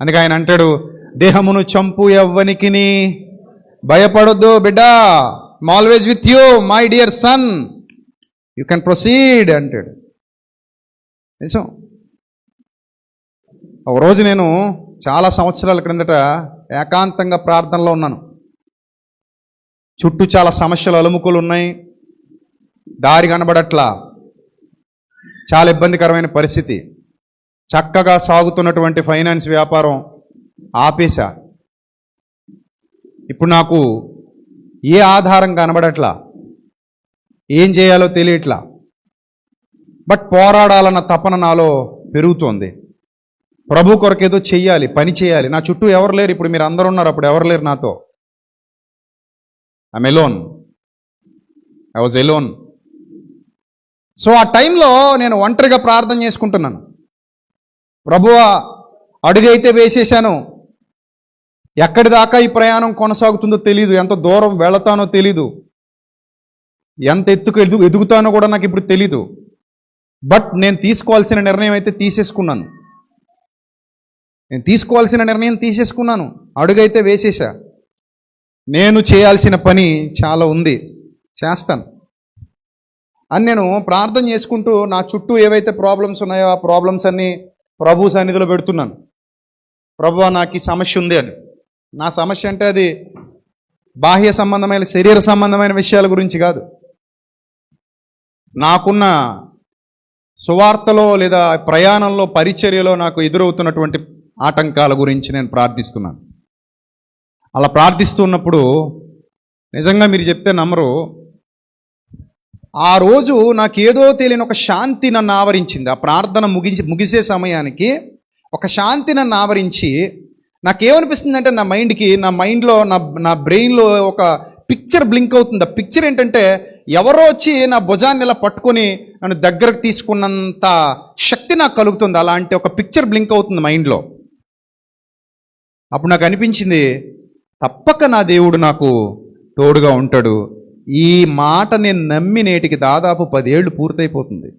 అందుకే ఆయన అంటాడు, దేహమును చంపు ఎవ్వనికిని భయపడొద్దు బిడ్డా, always with you my dear son, you can proceed అంటాడు. నిజం. ఒకరోజు నేను చాలా సంవత్సరాల క్రిందట ఏకాంతంగా ప్రార్థనలో ఉన్నాను. చుట్టూ చాలా సమస్యలు అలుముకులు ఉన్నాయి, దారి కనబడట్లా, చాలా ఇబ్బందికరమైన పరిస్థితి. చక్కగా సాగుతున్నటువంటి ఫైనాన్స్ వ్యాపారం ఆపేశా. ఇప్పుడు నాకు ఏ ఆధారం కనబడట్లా, ఏం చేయాలో తెలియట్లా. బట్ పోరాడాలన్న తపన నాలో పెరుగుతోంది. ప్రభు కొరకు ఏదో చెయ్యాలి, పని చేయాలి. నా చుట్టూ ఎవరు లేరు, ఇప్పుడు మీరు అందరూ ఉన్నారు, అప్పుడు ఎవరు లేరు నాతో. I'm alone, I was alone. So ఆ టైంలో నేను ఒంటరిగా ప్రార్థన చేసుకుంటున్నాను. ప్రభువా, అడుగైతే వేసేశాను, ఎక్కడి దాకా ఈ ప్రయాణం కొనసాగుతుందో తెలీదు, ఎంత దూరం వెళతానో తెలీదు, ఎంత ఎత్తుకు ఎదుగుతానో కూడా నాకు ఇప్పుడు తెలీదు. బట్ నేను తీసుకోవాల్సిన నిర్ణయం అయితే తీసేసుకున్నాను. నేను తీసుకోవాల్సిన నిర్ణయం తీసేసుకున్నాను, అడుగైతే వేసేసా. నేను చేయాల్సిన పని చాలా ఉంది, చేస్తాను అని నేను ప్రార్థన చేసుకుంటూ నా చుట్టూ ఏవైతే ప్రాబ్లమ్స్ ఉన్నాయో ఆ ప్రాబ్లమ్స్ అన్నీ ప్రభు సన్నిధిలో పెడుతున్నాను. ప్రభువా, నాకు ఈ సమస్య ఉంది అని. నా సమస్య అంటే అది బాహ్య సంబంధమైన, శరీర సంబంధమైన విషయాల గురించి కాదు. నాకున్న సువార్తలో లేదా ప్రయాణంలో, పరిచర్యలో నాకు ఎదురవుతున్నటువంటి ఆటంకాల గురించి నేను ప్రార్థిస్తున్నాను. అలా ప్రార్థిస్తున్నప్పుడు నిజంగా మీరు చెప్తే నమ్మరు, ఆ రోజు నాకేదో తెలియని ఒక శాంతి నన్ను ఆవరించింది. ఆ ప్రార్థన ముగిసే సమయానికి ఒక శాంతి నన్ను ఆవరించి నాకేమనిపిస్తుంది అంటే, నా మైండ్లో నా బ్రెయిన్లో ఒక పిక్చర్ బ్లింక్ అవుతుంది. ఆ పిక్చర్ ఏంటంటే, ఎవరో వచ్చి నా భుజాన్ని ఇలా పట్టుకొని నన్ను దగ్గరకు తీసుకున్నంత శక్తి నాకు కలుగుతుంది. అలాంటి ఒక పిక్చర్ బ్లింక్ అవుతుంది మైండ్లో. అప్పుడు నాకు అనిపించింది, తప్పక నా దేవుడు నాకు తోడుగా ఉంటాడు. ఈ మాట నేను నమ్మి నేటికి దాదాపు 10 ఏళ్ళు పూర్తయిపోతుంది.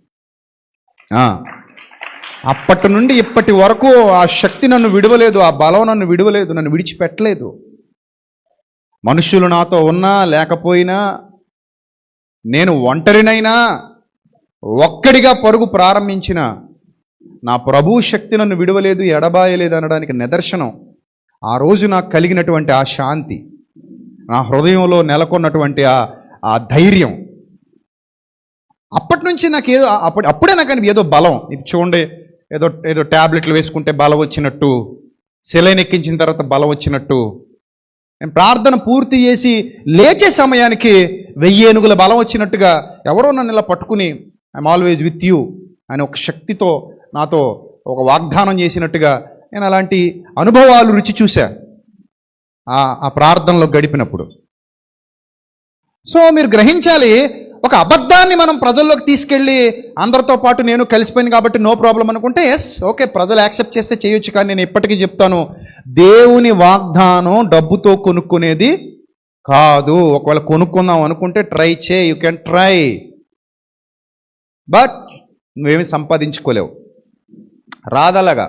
అప్పటి నుండి ఇప్పటి వరకు ఆ శక్తి నన్ను విడవలేదు, ఆ బలం నన్ను విడవలేదు, నన్ను విడిచిపెట్టలేదు. మనుషులు నాతో ఉన్నా లేకపోయినా, నేను ఒంటరినైనా, ఒక్కడిగా పరుగు ప్రారంభించిన నా ప్రభు శక్తి నన్ను విడవలేదు, ఎడబాయలేదు అనడానికి నిదర్శనం ఆ రోజు నాకు కలిగినటువంటి ఆ శాంతి, నా హృదయంలో నెలకొన్నటువంటి ఆ ధైర్యం. అప్పటి నుంచి నాకు అప్పుడే నాకు ఏదో బలం. ఇప్పుడు చూడండి, ఏదో ట్యాబ్లెట్లు వేసుకుంటే బలం వచ్చినట్టు, సెలైన్ ఎక్కించిన తర్వాత బలం వచ్చినట్టు, నేను ప్రార్థన పూర్తి చేసి లేచే సమయానికి 1000 ఏనుగుల బలం వచ్చినట్టుగా ఎవరో నన్ను ఇలా పట్టుకుని ఐఎమ్ ఆల్వేజ్ విత్ యూ అని ఒక శక్తితో నాతో ఒక వాగ్దానం చేసినట్టుగా నేను అలాంటి అనుభవాలు రుచి చూశా ఆ ప్రార్థనలో గడిపినప్పుడు. సో మీరు గ్రహించాలి, ఒక అబద్ధాన్ని మనం ప్రజల్లోకి తీసుకెళ్ళి అందరితో పాటు నేను కలిసిపోయాను కాబట్టి నో ప్రాబ్లం అనుకుంటే, ఎస్ ఓకే, ప్రజలు యాక్సెప్ట్ చేస్తే చేయొచ్చు. కానీ నేను ఇప్పటికీ చెప్తాను, దేవుని వాగ్దానం డబ్బుతో కొనుక్కునేది కాదు. ఒకవేళ కొనుక్కుందాం అనుకుంటే ట్రై చేయి, యూ కెన్ ట్రై, బట్ నువ్వేమి సంపాదించుకోలేవు. రాదలాగా,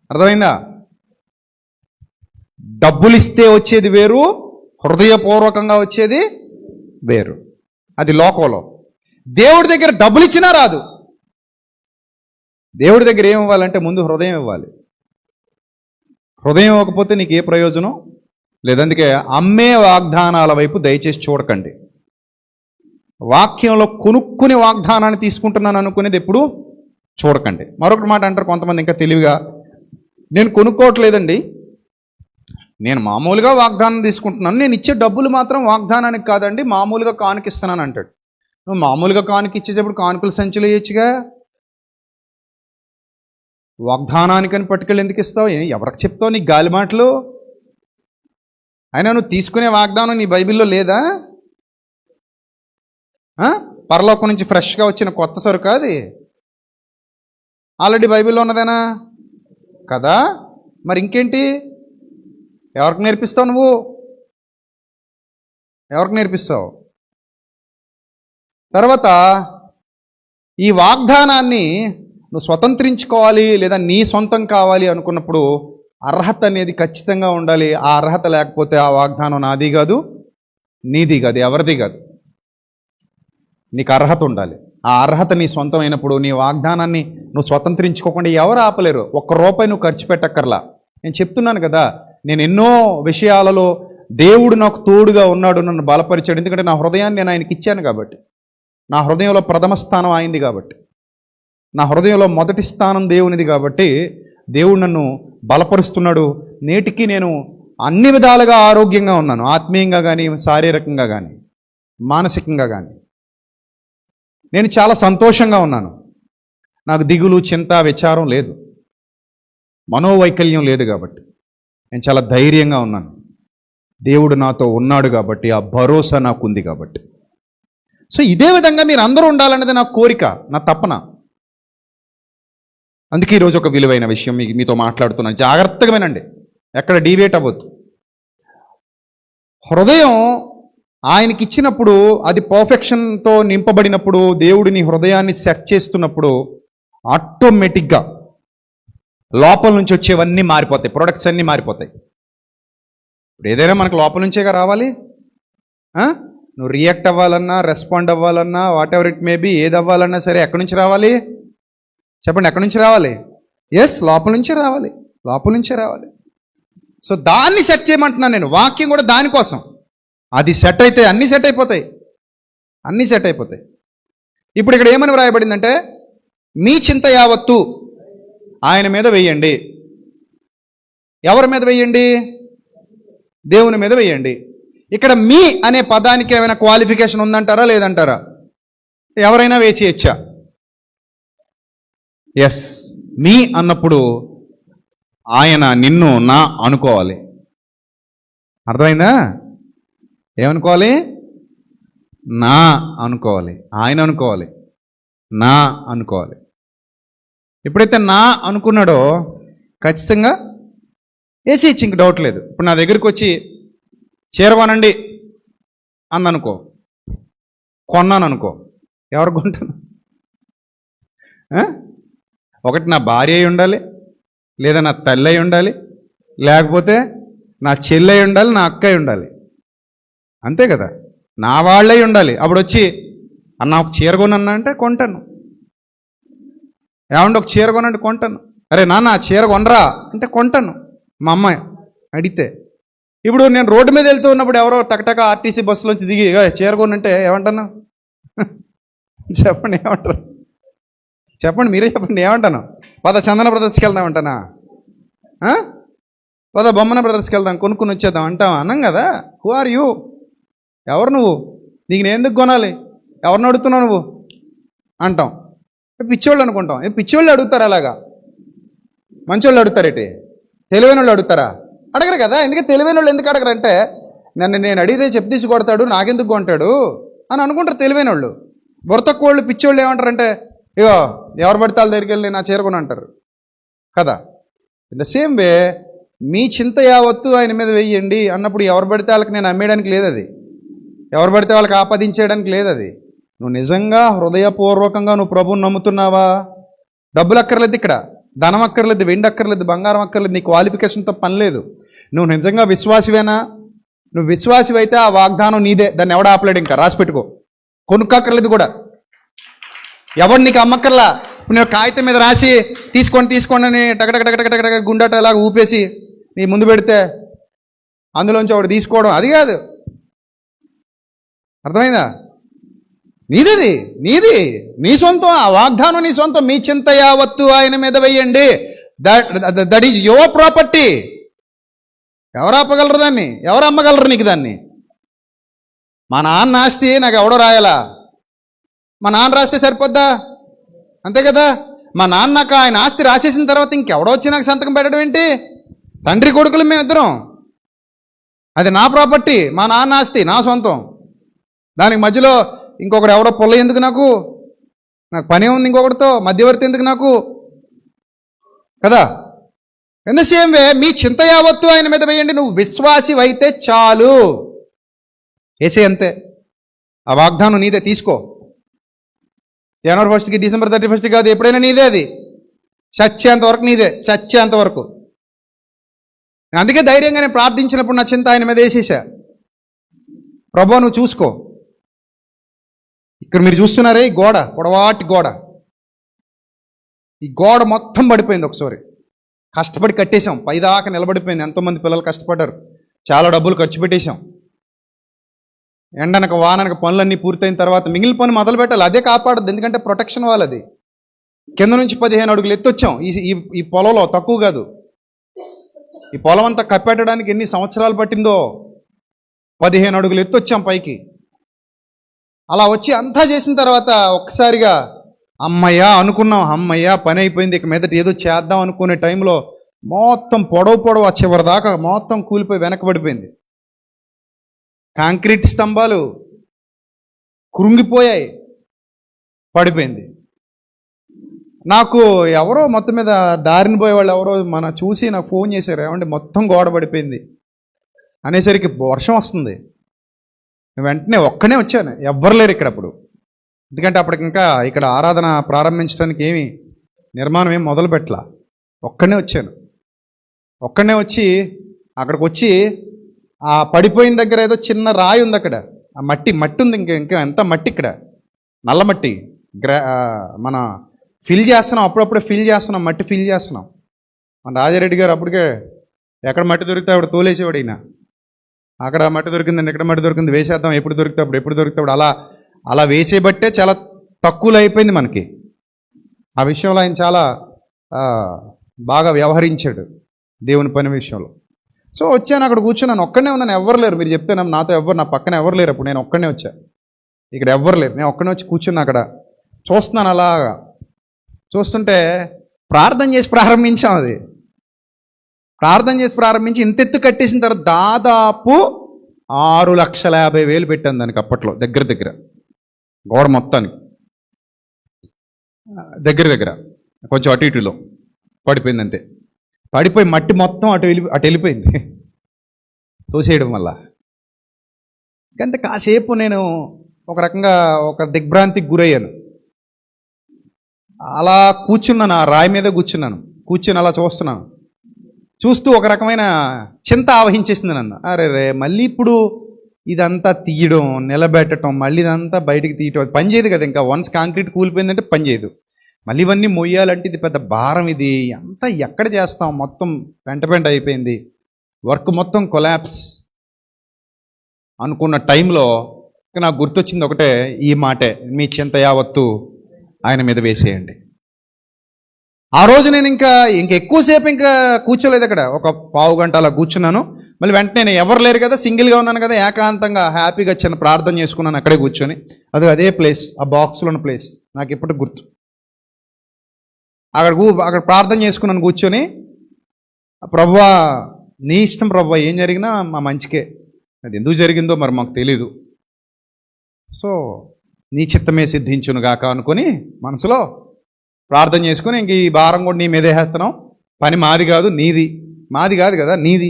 అర్థమైందా? డబ్బులు ఇస్తే వచ్చేది వేరు, హృదయపూర్వకంగా వచ్చేది వేరు. అది లోకంలో. దేవుడి దగ్గర డబ్బులు ఇచ్చినా రాదు. దేవుడి దగ్గర ఏమి ఇవ్వాలంటే ముందు హృదయం ఇవ్వాలి. హృదయం ఇవ్వకపోతే నీకు ఏ ప్రయోజనం లేదు. అందుకే అమ్మే వాగ్దానాల వైపు దయచేసి చూడకండి. వాక్యంలో కొనుక్కుని వాగ్దానాన్ని తీసుకుంటున్నాను అనుకునేది ఎప్పుడు చూడకండి. మరొక మాట అంటారు కొంతమంది ఇంకా తెలివిగా, నేను కొనుక్కోవట్లేదండి, నేను మామూలుగా వాగ్దానం తీసుకుంటున్నాను, నేను ఇచ్చే డబ్బులు మాత్రం వాగ్దానానికి కాదండి, మామూలుగా కానుకిస్తున్నాను అంటాడు. నువ్వు మామూలుగా కానుక ఇచ్చేటప్పుడు కానుకలు సంచులు వేయచ్చుగా, వాగ్దానానికని పట్టుకెళ్ళి ఎందుకు ఇస్తావు? ఎవరికి చెప్తావు నీ గాలి మాటలు? అయినా నువ్వు తీసుకునే వాగ్దానం నీ బైబిల్లో లేదా? పరలోకం నుంచి ఫ్రెష్గా వచ్చిన కొత్త సరుకు అది, ఆల్రెడీ బైబిల్లో ఉన్నదేనా కదా? మరి ఇంకేంటి? ఎవరికి నేర్పిస్తావు నువ్వు? ఎవరికి నేర్పిస్తావు? తర్వాత ఈ వాగ్దానాన్ని నువ్వు స్వతంత్రించుకోవాలి లేదా నీ సొంతం కావాలి అనుకున్నప్పుడు అర్హత అనేది ఖచ్చితంగా ఉండాలి. ఆ అర్హత లేకపోతే ఆ వాగ్దానం నాది కాదు, నీది కాదు, ఎవరిది కాదు. నీకు అర్హత ఉండాలి. ఆ అర్హత నీ సొంతమైనప్పుడు నీ వాగ్దానాన్ని నువ్వు స్వతంత్రించుకోకుండా ఎవరు ఆపలేరు. ₹1 నువ్వు ఖర్చు పెట్టక్కర్లా. నేను చెప్తున్నాను కదా, నేను ఎన్నో విషయాలలో దేవుడు నాకు తోడుగా ఉన్నాడు, నన్ను బలపరిచాడు. ఎందుకంటే నా హృదయాన్ని నేను ఆయనకి ఇచ్చాను కాబట్టి, నా హృదయంలో ప్రథమ స్థానం అయింది కాబట్టి, నా హృదయంలో మొదటి స్థానం దేవునిది కాబట్టి దేవుడు నన్ను బలపరుస్తున్నాడు. నేటికి నేను అన్ని విధాలుగా ఆరోగ్యంగా ఉన్నాను, ఆత్మీయంగా కానీ, శారీరకంగా కానీ, మానసికంగా కానీ. నేను చాలా సంతోషంగా ఉన్నాను. నాకు దిగులు, చింత, విచారం లేదు, మనోవైకల్యం లేదు కాబట్టి నేను చాలా ధైర్యంగా ఉన్నాను. దేవుడు నాతో ఉన్నాడు కాబట్టి, ఆ భరోసా నాకు ఉంది కాబట్టి. సో ఇదే విధంగా మీరు అందరూ ఉండాలనేది నా కోరిక, నా తపన. అందుకే ఈరోజు ఒక విలువైన విషయం మీతో మాట్లాడుతున్నాను. జాగ్రత్తగా వినండి, ఎక్కడ డీవియేట్ అవ్వద్దు. హృదయం ఆయనకి ఇచ్చినప్పుడు, అది పర్ఫెక్షన్తో నింపబడినప్పుడు, దేవుడిని హృదయాన్ని సెట్ చేస్తున్నప్పుడు ఆటోమేటిక్గా లోపల నుంచి వచ్చేవన్నీ మారిపోతాయి, ప్రొడక్ట్స్ అన్నీ మారిపోతాయి. ఇప్పుడు ఏదైనా మనకు లోపల నుంచేగా రావాలి. నువ్వు రియాక్ట్ అవ్వాలన్నా, రెస్పాండ్ అవ్వాలన్నా, what ever it may be, ఏది అవ్వాలన్నా సరే ఎక్కడి నుంచి రావాలి చెప్పండి? ఎక్కడి నుంచి రావాలి? ఎస్, లోపల నుంచే రావాలి, లోపల నుంచే రావాలి. సో దాన్ని సెట్ చేయమంటున్నాను నేను. వాక్యం కూడా దానికోసం. అది సెట్ అయితే అన్నీ సెట్ అయిపోతాయి, అన్నీ సెట్ అయిపోతాయి. ఇప్పుడు ఇక్కడ ఏమని వ్రాయబడిందంటే, మీ చింత యావత్తు ఆయన మీద వెయ్యండి. ఎవరి మీద వెయ్యండి? దేవుని మీద వెయ్యండి. ఇక్కడ మీ అనే పదానికి ఏమైనా క్వాలిఫికేషన్ ఉందంటారా, లేదంటారా? ఎవరైనా వేసేయచ్చా? ఎస్, మీ అన్నప్పుడు ఆయన నిన్ను నా అనుకోవాలి. అర్థమైందా? ఏమనుకోవాలి? నా అనుకోవాలి, ఆయన అనుకోవాలి, నా అనుకోవాలి. ఎప్పుడైతే నా అనుకున్నాడో ఖచ్చితంగా వేసి ఇచ్చి ఇంక డౌట్ లేదు. ఇప్పుడు నా దగ్గరికి వచ్చి చీర కొనండి అందనుకో, కొన్నాను అనుకో, ఎవరు కొంటాను? ఒకటి నా భార్య అయి ఉండాలి, లేదా నా తల్లి అయి ఉండాలి, లేకపోతే నా చెల్లి అయి ఉండాలి, నా అక్క అయి ఉండాలి. అంతే కదా, నా వాళ్ళై ఉండాలి. అప్పుడు వచ్చి అన్న ఒక చీర కొనన్నా అంటే కొంటాను. ఏమంటే ఒక చీర కొనంటే కొంటాను. అరే నాన్న చీర కొనరా అంటే కొంటాను, మా అమ్మాయి అడిగితే. ఇప్పుడు నేను రోడ్డు మీద వెళ్తూ ఉన్నప్పుడు ఎవరో టకటక ఆర్టీసీ బస్సులోంచి దిగి చీర కొనంటే ఏమంటాను? చెప్పండి, ఏమంటారు? చెప్పండి, మీరే చెప్పండి, ఏమంటాను? పద చందన బ్రదర్స్కి వెళ్దామంటానా? పద బొమ్మన బ్రదర్స్కి వెళ్దాం, కొనుక్కుని వచ్చేద్దాం అంటావా? అన్నాం కదా. Who are you? ఎవరు నువ్వు? నీకు నేను ఎందుకు కొనాలి? ఎవరిని అడుగుతున్నావు నువ్వు అంటాం. పిచ్చోళ్ళు అనుకుంటాం. పిచ్చోళ్ళు అడుగుతారు అలాగా, మంచోళ్ళు అడుగుతారేటి? తెలివైన వాళ్ళు అడుగుతారా? అడగరు కదా. ఎందుకంటే తెలివైన వాళ్ళు ఎందుకు అడగరంటే, నేను అడిగితే చెప్పు తీసి కొడతాడు, నాకెందుకు కొంటాడు అని అనుకుంటారు తెలివైన వాళ్ళు. బుర్రతక్కువ వాళ్ళు, పిచ్చోళ్ళు ఏమంటారంటే, ఇగో ఎవరు పడితే వాళ్ళ దగ్గరికి వెళ్ళి నా చేరుకొని అంటారు కదా. ఇన్ ద సేమ్ వే మీ చింత యావత్తు ఆయన మీద వెయ్యండి అన్నప్పుడు ఎవరు పడితే వాళ్ళకి నేను అమ్మేయడానికి లేదు, అది ఎవరు పడితే వాళ్ళకి ఆపాదించేయడానికి లేదు. అది నువ్వు నిజంగా హృదయపూర్వకంగా నువ్వు ప్రభువుని నమ్ముతున్నావా? డబ్బులు అక్కర్లేదు, ఇక్కడ ధనం అక్కర్లేదు, వెండి అక్కర్లేదు, బంగారం అక్కర్లేదు, నీ క్వాలిఫికేషన్తో పని లేదు. నువ్వు నిజంగా విశ్వాసివేనా? నువ్వు విశ్వాసివైతే ఆ వాగ్దానం నీదే, దాన్ని ఎవడ ఆపలేడు. ఇంకా రాసి పెట్టుకో, కొనుక్కర్లేదు కూడా, ఎవడు నీకు అమ్మక్కర్లా. ఇప్పుడు నేను కాగితం మీద రాసి తీసుకోండి అని టకటక గుండట అలాగ ఊపేసి నీ ముందు పెడితే అందులోంచి ఒకటి తీసుకోవడం అది కాదు. అర్థమైందా? నీది, నీది, నీ సొంతం. ఆ వాగ్దానం నీ సొంతం. మీ చింత యావత్తు ఆయన మీద వెయ్యండి. That is your property. ఎవరు ఆపగలరు దాన్ని? ఎవరు అమ్మగలరు నీకు దాన్ని? మా నాన్న ఆస్తి నాకు ఎవడో రాయాలా? మా నాన్న రాస్తే సరిపోద్దా? అంతే కదా. మా నాన్న నాకు ఆయన ఆస్తి రాసేసిన తర్వాత ఇంకెవడో వచ్చి నాకు సంతకం పెట్టడం ఏంటి? తండ్రి కొడుకులు మేమిద్దరం, అది నా ప్రాపర్టీ, మా నాన్న ఆస్తి నా సొంతం. దానికి మధ్యలో ఇంకొకటి ఎవడో పొల్ల ఎందుకు? నాకు పనే ఉంది ఇంకొకటితో, మధ్యవర్తి ఎందుకు నాకు కదా. ఇన్ ద సేమ్ వే మీ చింత యావత్తు ఆయన మీద వేయండి. నువ్వు విశ్వాసి అయితే చాలు, వేసే అంతే. ఆ వాగ్దానం నీదే, తీసుకో. జనవరి 1కి డిసెంబర్ 31 కాదు, ఎప్పుడైనా నీదే. అది చచ్చేంత వరకు నీదే, చచ్చేంత వరకు. అందుకే ధైర్యంగా నేను ప్రార్థించినప్పుడు నా చింత ఆయన మీద వేసేసా. ప్రభువా నువ్వు చూసుకో, ఇక్కడ మీరు చూస్తున్నారే ఈ గోడ, పొడవాటి గోడ, ఈ గోడ మొత్తం పడిపోయింది ఒకసారి. కష్టపడి కట్టేశాం, పైదాకా నిలబడిపోయింది. ఎంతోమంది పిల్లలు కష్టపడ్డారు, చాలా డబ్బులు ఖర్చు పెట్టేశాం. ఎండనక వాననక పనులన్నీ పూర్తయిన తర్వాత మిగిలిన పని మొదలు పెట్టాలి. అదే కాపాడద్దు, ఎందుకంటే ప్రొటెక్షన్ వాళ్ళది. కింద నుంచి 15 అడుగులు ఎత్తొచ్చాం. ఈ పొలంలో తక్కువ కాదు. ఈ పొలం అంతా కప్పెట్టడానికి ఎన్ని సంవత్సరాలు పట్టిందో. 15 అడుగులు ఎత్తొచ్చాం పైకి. అలా వచ్చి అంతా చేసిన తర్వాత ఒక్కసారిగా అమ్మయ్యా అనుకున్నాం, అమ్మయ్యా పని అయిపోయింది, ఇక మీదట ఏదో చేద్దాం అనుకునే టైంలో మొత్తం పొడవు ఆ చివరి దాకా మొత్తం కూలిపోయి వెనకబడిపోయింది. కాంక్రీట్ స్తంభాలు కృంగిపోయాయి, పడిపోయింది. నాకు ఎవరో మొత్తం మీద దారిని పోయే వాళ్ళు ఎవరో చూసి నాకు ఫోన్ చేశారు, ఏమంటే మొత్తం గోడ పడిపోయింది అనేసరికి వర్షం వస్తుంది. వెంటనే ఒక్కనే వచ్చాను, ఎవ్వరు లేరు ఇక్కడ అప్పుడు. ఎందుకంటే అప్పటికి ఇంకా ఇక్కడ ఆరాధన ప్రారంభించడానికి నిర్మాణం ఏం మొదలు పెట్టలా. ఒక్కనే వచ్చి అక్కడికి వచ్చి ఆ పడిపోయిన దగ్గర ఏదో చిన్న రాయి ఉంది అక్కడ, ఆ మట్టి ఉంది. ఇంకా ఎంత మట్టి ఇక్కడ, నల్ల మట్టి. మన ఫిల్ చేస్తున్నాం, అప్పుడప్పుడే మట్టి ఫిల్ చేస్తున్నాం. మన రాజారెడ్డి గారు అప్పటికే ఎక్కడ మట్టి దొరికితే అప్పుడు తోలేసేవాడు ఈయన. అక్కడ మట్టి దొరికిందండి, ఇక్కడ మట్టి దొరికింది, వేసేద్దాం, ఎప్పుడు దొరికితే అప్పుడు అలా వేసేబట్టే చాలా తక్కువలో అయిపోయింది మనకి. ఆ విషయంలో ఆయన చాలా బాగా వ్యవహరించాడు దేవుని పని విషయంలో. సో వచ్చాను, అక్కడ కూర్చున్నాను, ఒక్కనే ఉన్నాను, ఎవ్వరు లేరు. మీరు చెప్తే నాతో నా పక్కన ఎవరు లేరు. అప్పుడు నేను ఒక్కనే వచ్చా, ఇక్కడ ఎవ్వరు లేరు. నేను ఒక్కనే వచ్చి కూర్చున్నా, అక్కడ చూస్తున్నాను. అలాగా చూస్తుంటే ప్రార్థన చేసి ప్రారంభించాం. ప్రార్థన చేసి ప్రారంభించి ఇంత ఎత్తు కట్టేసిన తర్వాత దాదాపు 6,50,000 పెట్టాను దానికి అప్పట్లో. దగ్గర గోడ మొత్తానికి దగ్గర కొంచెం అటు ఇటులో పడిపోయింది అంతే. పడిపోయి మట్టి మొత్తం అటు వెళ్ళిపోయింది తోసేయడం వల్ల. ఇంకంత కాసేపు నేను ఒక రకంగా ఒక దిగ్భ్రాంతికి గురయ్యాను. అలా కూర్చున్నాను, ఆ రాయి మీద కూర్చుని అలా చూస్తూ ఒక రకమైన చింత ఆవహించేసింది నన్ను. అరే మళ్ళీ ఇప్పుడు ఇదంతా తీయడం, నిలబెట్టడం, మళ్ళీ ఇదంతా బయటికి తీయటం పని చేయదు కదా. ఇంకా వన్స్ కాంక్రీట్ కూలిపోయిందంటే పని చేయదు. మళ్ళీ ఇవన్నీ మొయ్యాలంటే ఇది పెద్ద భారం. ఇది అంతా ఎక్కడ చేస్తాం, మొత్తం పెంట అయిపోయింది, వర్క్ మొత్తం కొలాప్స్ అనుకున్న టైంలో నాకు గుర్తొచ్చింది ఒకటే, ఈ మాటే, మీ చింత యావత్తు ఆయన మీద వేసేయండి. ఆ రోజు నేను ఇంకా ఎక్కువసేపు కూర్చోలేదు అక్కడ. ఒక పావు గంట అలా కూర్చున్నాను. మళ్ళీ వెంటనే నేను ఎవరు లేరు కదా, సింగిల్గా ఉన్నాను కదా, ఏకాంతంగా హ్యాపీగా చిన్న ప్రార్థన చేసుకున్నాను అక్కడే కూర్చొని. అదే ప్లేస్, ఆ బాక్స్లో ఉన్న ప్లేస్ నాకు ఎప్పటికి గుర్తు. అక్కడ ప్రార్థన చేసుకున్నాను కూర్చొని. ప్రభువా నీ ఇష్టం ప్రభువా, ఏం జరిగినా మా మంచికే, అది ఎందుకు జరిగిందో మరి మాకు తెలీదు, సో నీ చిత్తమే సిద్ధించును గాక అనుకొని మనసులో ప్రార్థన చేసుకుని, ఇంక ఈ భారం కూడా నీ మీదే వేస్తున్నాం, పని మాది కాదు నీది, మాది కాదు కదా నీది.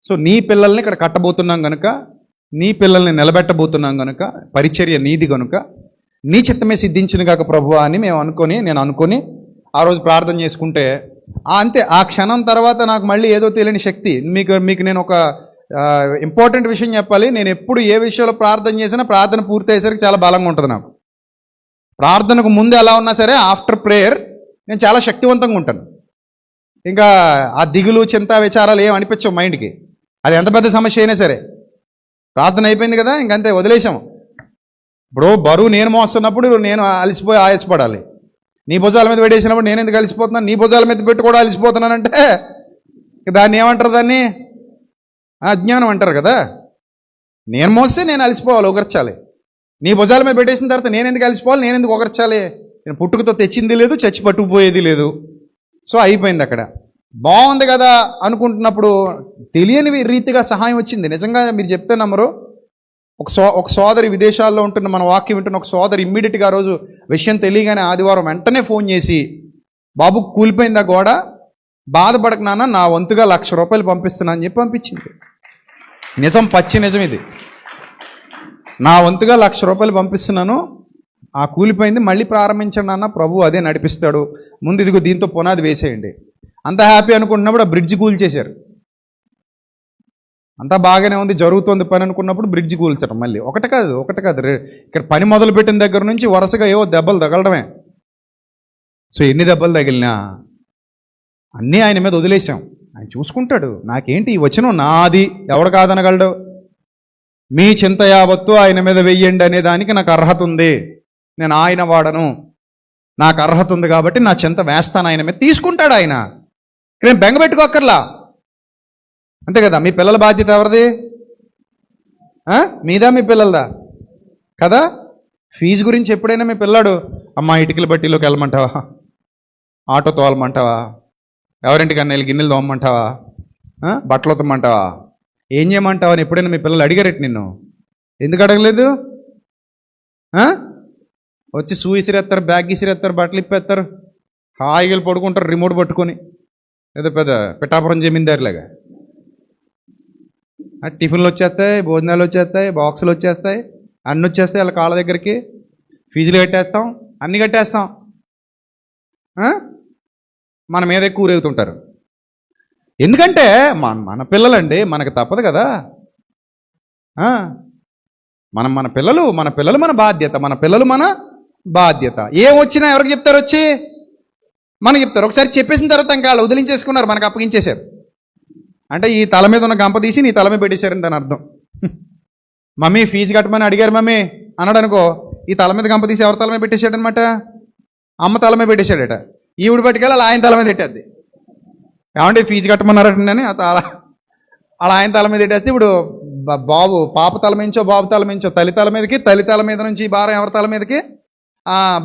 సో నీ పిల్లల్ని ఇక్కడ కట్టబోతున్నాం కనుక, నీ పిల్లల్ని నిలబెట్టబోతున్నాం కనుక, పరిచర్య నీది కనుక నీ చిత్తమే సిద్ధించును గాక ప్రభువా అని నేను అనుకొని ఆ రోజు ప్రార్థన చేసుకుంటే అంతే. ఆ క్షణం తర్వాత నాకు మళ్ళీ ఏదో తెలియని శక్తి. మీకు నేను ఒక ఇంపార్టెంట్ విషయం చెప్పాలి. నేను ఎప్పుడు ఏ విషయంలో ప్రార్థన చేసినా ప్రార్థన పూర్తి అయ్యేసరికి చాలా బలంగా ఉంటుంది నాకు. ప్రార్థనకు ముందు ఎలా ఉన్నా సరే, ఆఫ్టర్ ప్రేయర్ నేను చాలా శక్తివంతంగా ఉంటాను. ఇంకా ఆ దిగులు, చింత, విచారాలు ఏం అనిపించవు మైండ్కి. అది ఎంత పెద్ద సమస్య అయినా సరే, ప్రార్థన అయిపోయింది కదా ఇంకంతే, వదిలేసాము. ఇప్పుడు బరువు నేను మోస్తున్నప్పుడు నేను అలసిపోయి ఆయాసపడాలి. నీ భుజాల మీద పెట్టేసినప్పుడు నేను ఎందుకు అలసిపోతున్నాను, నీ భుజాల మీద పెట్టి కూడా అలసిపోతున్నానంటే దాన్ని ఏమంటారు, దాన్ని అజ్ఞానం అంటారు కదా. నేను మోస్తే నేను అలసిపోవాలి, ఒగర్చాలి. నీ భుజాల మీద పెట్టేసిన తర్వాత నేను ఎందుకు అలసిపోవాలి, నేను ఎందుకు ఒగర్చాలి. నేను పుట్టుకతో తెచ్చింది లేదు, చచ్చి పట్టుకుపోయేది లేదు. సో అయిపోయింది అక్కడ. బాగుంది కదా అనుకుంటున్నప్పుడు తెలియని రీతిగా సహాయం వచ్చింది. నిజంగా మీరు చెప్తే నమ్మరు. ఒక సోదరి విదేశాల్లో ఉంటున్న, మన వాక్యం వింటున్న ఒక సోదరి ఇమ్మీడియట్గా ఆ రోజు విషయం తెలియగానే ఆదివారం వెంటనే ఫోన్ చేసి, బాబు కూలిపోయిందా గోడ, బాధపడక నాన్న, నా వంతుగా ₹1,00,000 పంపిస్తున్నా అని చెప్పి పంపించింది. నిజం, పచ్చి నిజం ఇది. నా వంతుగా ₹1,00,000 పంపిస్తున్నాను, ఆ కూలిపోయింది మళ్ళీ ప్రారంభించండి నాన్న, ప్రభు అదే నడిపిస్తాడు, ముందు ఇదిగో దీంతో పునాది వేసేయండి. అంత హ్యాపీ అనుకుంటున్నప్పుడు ఆ బ్రిడ్జ్ కూల్చేశారు. అంతా బాగానే ఉంది, జరుగుతోంది పని అనుకున్నప్పుడు బ్రిడ్జ్ కూల్చడం. మళ్ళీ ఒకటి కాదు ఇక్కడ పని మొదలుపెట్టిన దగ్గర నుంచి వరుసగా ఏవో దెబ్బలు తగలడమే. సో ఎన్ని దెబ్బలు తగిలినా అన్నీ ఆయన మీద వదిలేసాం, ఆయన చూసుకుంటాడు. నాకేంటి ఈ వచనం నాది, ఎవడు కాదనగలడు? మీ చింత యావత్తు ఆయన మీద వెయ్యండి అనే దానికి నాకు అర్హత ఉంది. నేను ఆయన వాడను, నాకు అర్హత ఉంది కాబట్టి నా చింత వేస్తాను ఆయన మీద. తీసుకుంటాడు ఆయన, నేను బెంగ పెట్టుకోక్కర్లా. అంతే కదా? మీ పిల్లల బాధ్యత ఎవరిది? మీదా మీ పిల్లలదా? కదా? ఫీజు గురించి ఎప్పుడైనా మీ పిల్లాడు అమ్మ ఇటుకల బట్టీలోకి వెళ్ళమంటావా, ఆటో తోలమంటావా, ఎవరింటికన్నా వెళ్ళి గిన్నెలు తోమంటావా, బట్టలు ఉతమంటావా, ఏం చేయమంటావా అని ఎప్పుడైనా మీ పిల్లలు అడిగారట నిన్ను? ఎందుకు అడగలేదు? వచ్చి షూ ఇసిరేస్తారు, బ్యాగ్ ఇసిరేస్తారు, బట్టలు ఇప్పేస్తారు, హాయిగా పడుకుంటారు రిమోట్ పట్టుకొని, ఏదో పెద్ద పిఠాపురం జమీందారులాగా. టిఫిన్లు వచ్చేస్తాయి, భోజనాలు వచ్చేస్తాయి, బాక్సులు వచ్చేస్తాయి, అన్నీ వచ్చేస్తాయి వాళ్ళ కాళ్ళ దగ్గరికి. ఫీజులు కట్టేస్తాం, అన్నీ కట్టేస్తాం, మన మీద ఎక్కువ ఊరేగుతుంటారు. ఎందుకంటే మన పిల్లలండి, మనకు తప్పదు కదా. మన పిల్లలు మన బాధ్యత, మన పిల్లలు మన బాధ్యత. ఏం వచ్చినా ఎవరికి చెప్తారు? వచ్చి మనకి చెప్తారు. ఒకసారి చెప్పేసిన తర్వాత ఇంకా వాళ్ళు వదిలించేసుకున్నారు, మనకు అప్పగించేశారు. అంటే ఈ తల మీద ఉన్న గంప తీసి నీ తల మీద పెట్టేశారని దాని అర్థం. మమ్మీ ఫీజు కట్టమని అడిగారు మమ్మీ అన్నాడు అనుకో, ఈ తల మీద గంప తీసి ఎవరి తల మీద పెట్టేశాడనమాట? అమ్మ తల మీద పెట్టేశాడట. ఈవిడ పట్టుకెళ్ళి అలా ఆయన తల మీద పెట్టేద్ది. ఏమంటే ఫీజు కట్టమన్నారటండి అలా ఆయన తల మీద పెట్టేస్తే ఇప్పుడు పాప తల మించో బాబు తల మించో తల్లి తల మీదకి, తల్లి తల మీద నుంచి భారం ఎవరి తల మీదకి?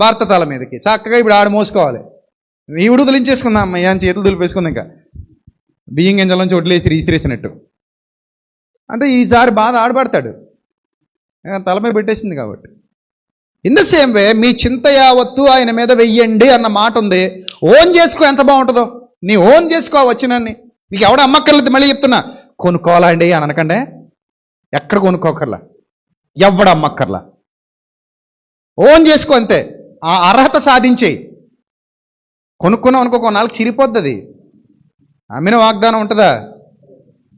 భర్త తల మీదకి. చక్కగా ఇప్పుడు ఆడు మోసుకోవాలి. ఈవిడ వదిలించేసుకుందాం అమ్మయ్య అని చేతులు దులిపేసుకుంది. ఇంకా బియ్యం గింజల నుంచి వడ్లేసి రీసిరేసినట్టు. అంటే ఈసారి బాధ ఆడబడతాడు, తల మీద పెట్టేసింది కాబట్టి. ఇన్ ద సేమ్ వే మీ చింత యావత్తు ఆయన మీద వెయ్యండి అన్న మాట ఉంది. ఓన్ చేసుకో, ఎంత బాగుంటుందో. నీ ఓన్ చేసుకో వచ్చినాన్ని. నీకు ఎవడ అమ్మక్కర్లేదు. మళ్ళీ చెప్తున్నా, కొనుక్కోవాలండి అని అనకండే. ఎక్కడ కొనుక్కోకర్లా, ఎవడ అమ్మక్కర్లా. ఓన్ చేసుకో అంతే. ఆ అర్హత సాధించేయి. కొనుక్కున్నావు అనుకో, కొన్నాళ్ళకి చిరిపోద్ది అది. అమ్మిన వాగ్దానం ఉంటుందా?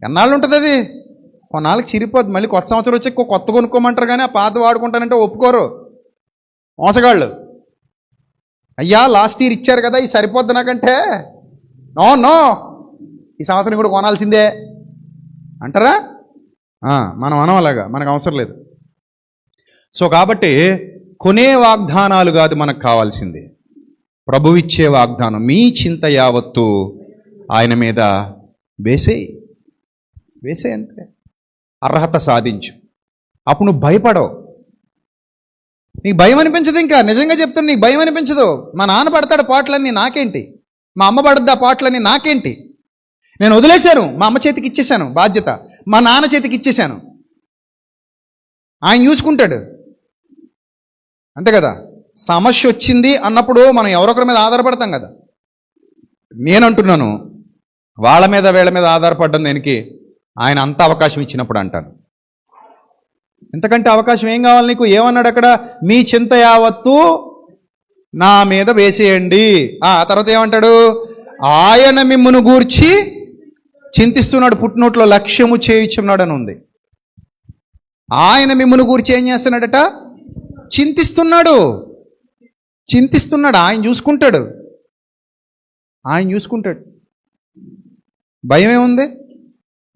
ఎన్నాళ్ళు ఉంటుంది అది? కొన్నాళ్ళకి చిరిపోద్ది. మళ్ళీ కొత్త సంవత్సరం వచ్చి కొత్త కొనుక్కోమంటారు, కానీ ఆ పాత వాడుకుంటానంటే ఒప్పుకోరు మోసగాళ్ళు. అయ్యా లాస్ట్ ఇయర్ ఇచ్చారు కదా, ఇది సరిపోద్ది నాకంటే, నో ఈ సంవత్సరం కూడా కొనాల్సిందే అంటారా? మనం అనవలాగా, మనకు అవసరం లేదు. సో కాబట్టి కొనే వాగ్దానాలు కాదు మనకు కావాల్సింది, ప్రభువిచ్చే వాగ్దానం. మీ చింత యావత్తు ఆయన మీద వేసేయి అంతే. అర్హత సాధించు. అప్పుడు నువ్వు భయపడవు, నీకు భయం అనిపించదు. ఇంకా నిజంగా చెప్తున్నా, నీకు భయం అనిపించదు. మా నాన్న పడతాడు పాటలన్నీ, నాకేంటి? మా అమ్మ పడద్దు ఆ పాటలన్నీ, నాకేంటి? నేను వదిలేశాను, మా అమ్మ చేతికి ఇచ్చేశాను బాధ్యత, మా నాన్న చేతికి ఇచ్చేశాను. ఆయన చూసుకుంటాడు, అంతే కదా. సమస్య వచ్చింది అన్నప్పుడు మనం ఎవరొకరి మీద ఆధారపడతాం కదా. నేనంటున్నాను, వాళ్ళ మీద వీళ్ళ మీద ఆధారపడ్డం దేనికి? ఆయన అంత అవకాశం ఇచ్చినప్పుడు అంటాను. ఎంతకంటే అవకాశం ఏం కావాలి నీకు? ఏమన్నాడు అక్కడ? మీ చింత యావత్తు నా మీద వేసేయండి. ఆ తర్వాత ఏమంటాడు? ఆయన మిమ్మును గూర్చి చింతిస్తున్నాడు. పుట్టినోట్లో లక్ష్యము చేయుచున్నాడు అని ఉంది. ఆయన మిమ్మును గూర్చి ఏం చేస్తున్నాడట? చింతిస్తున్నాడు. ఆయన చూసుకుంటాడు. భయం ఏముంది?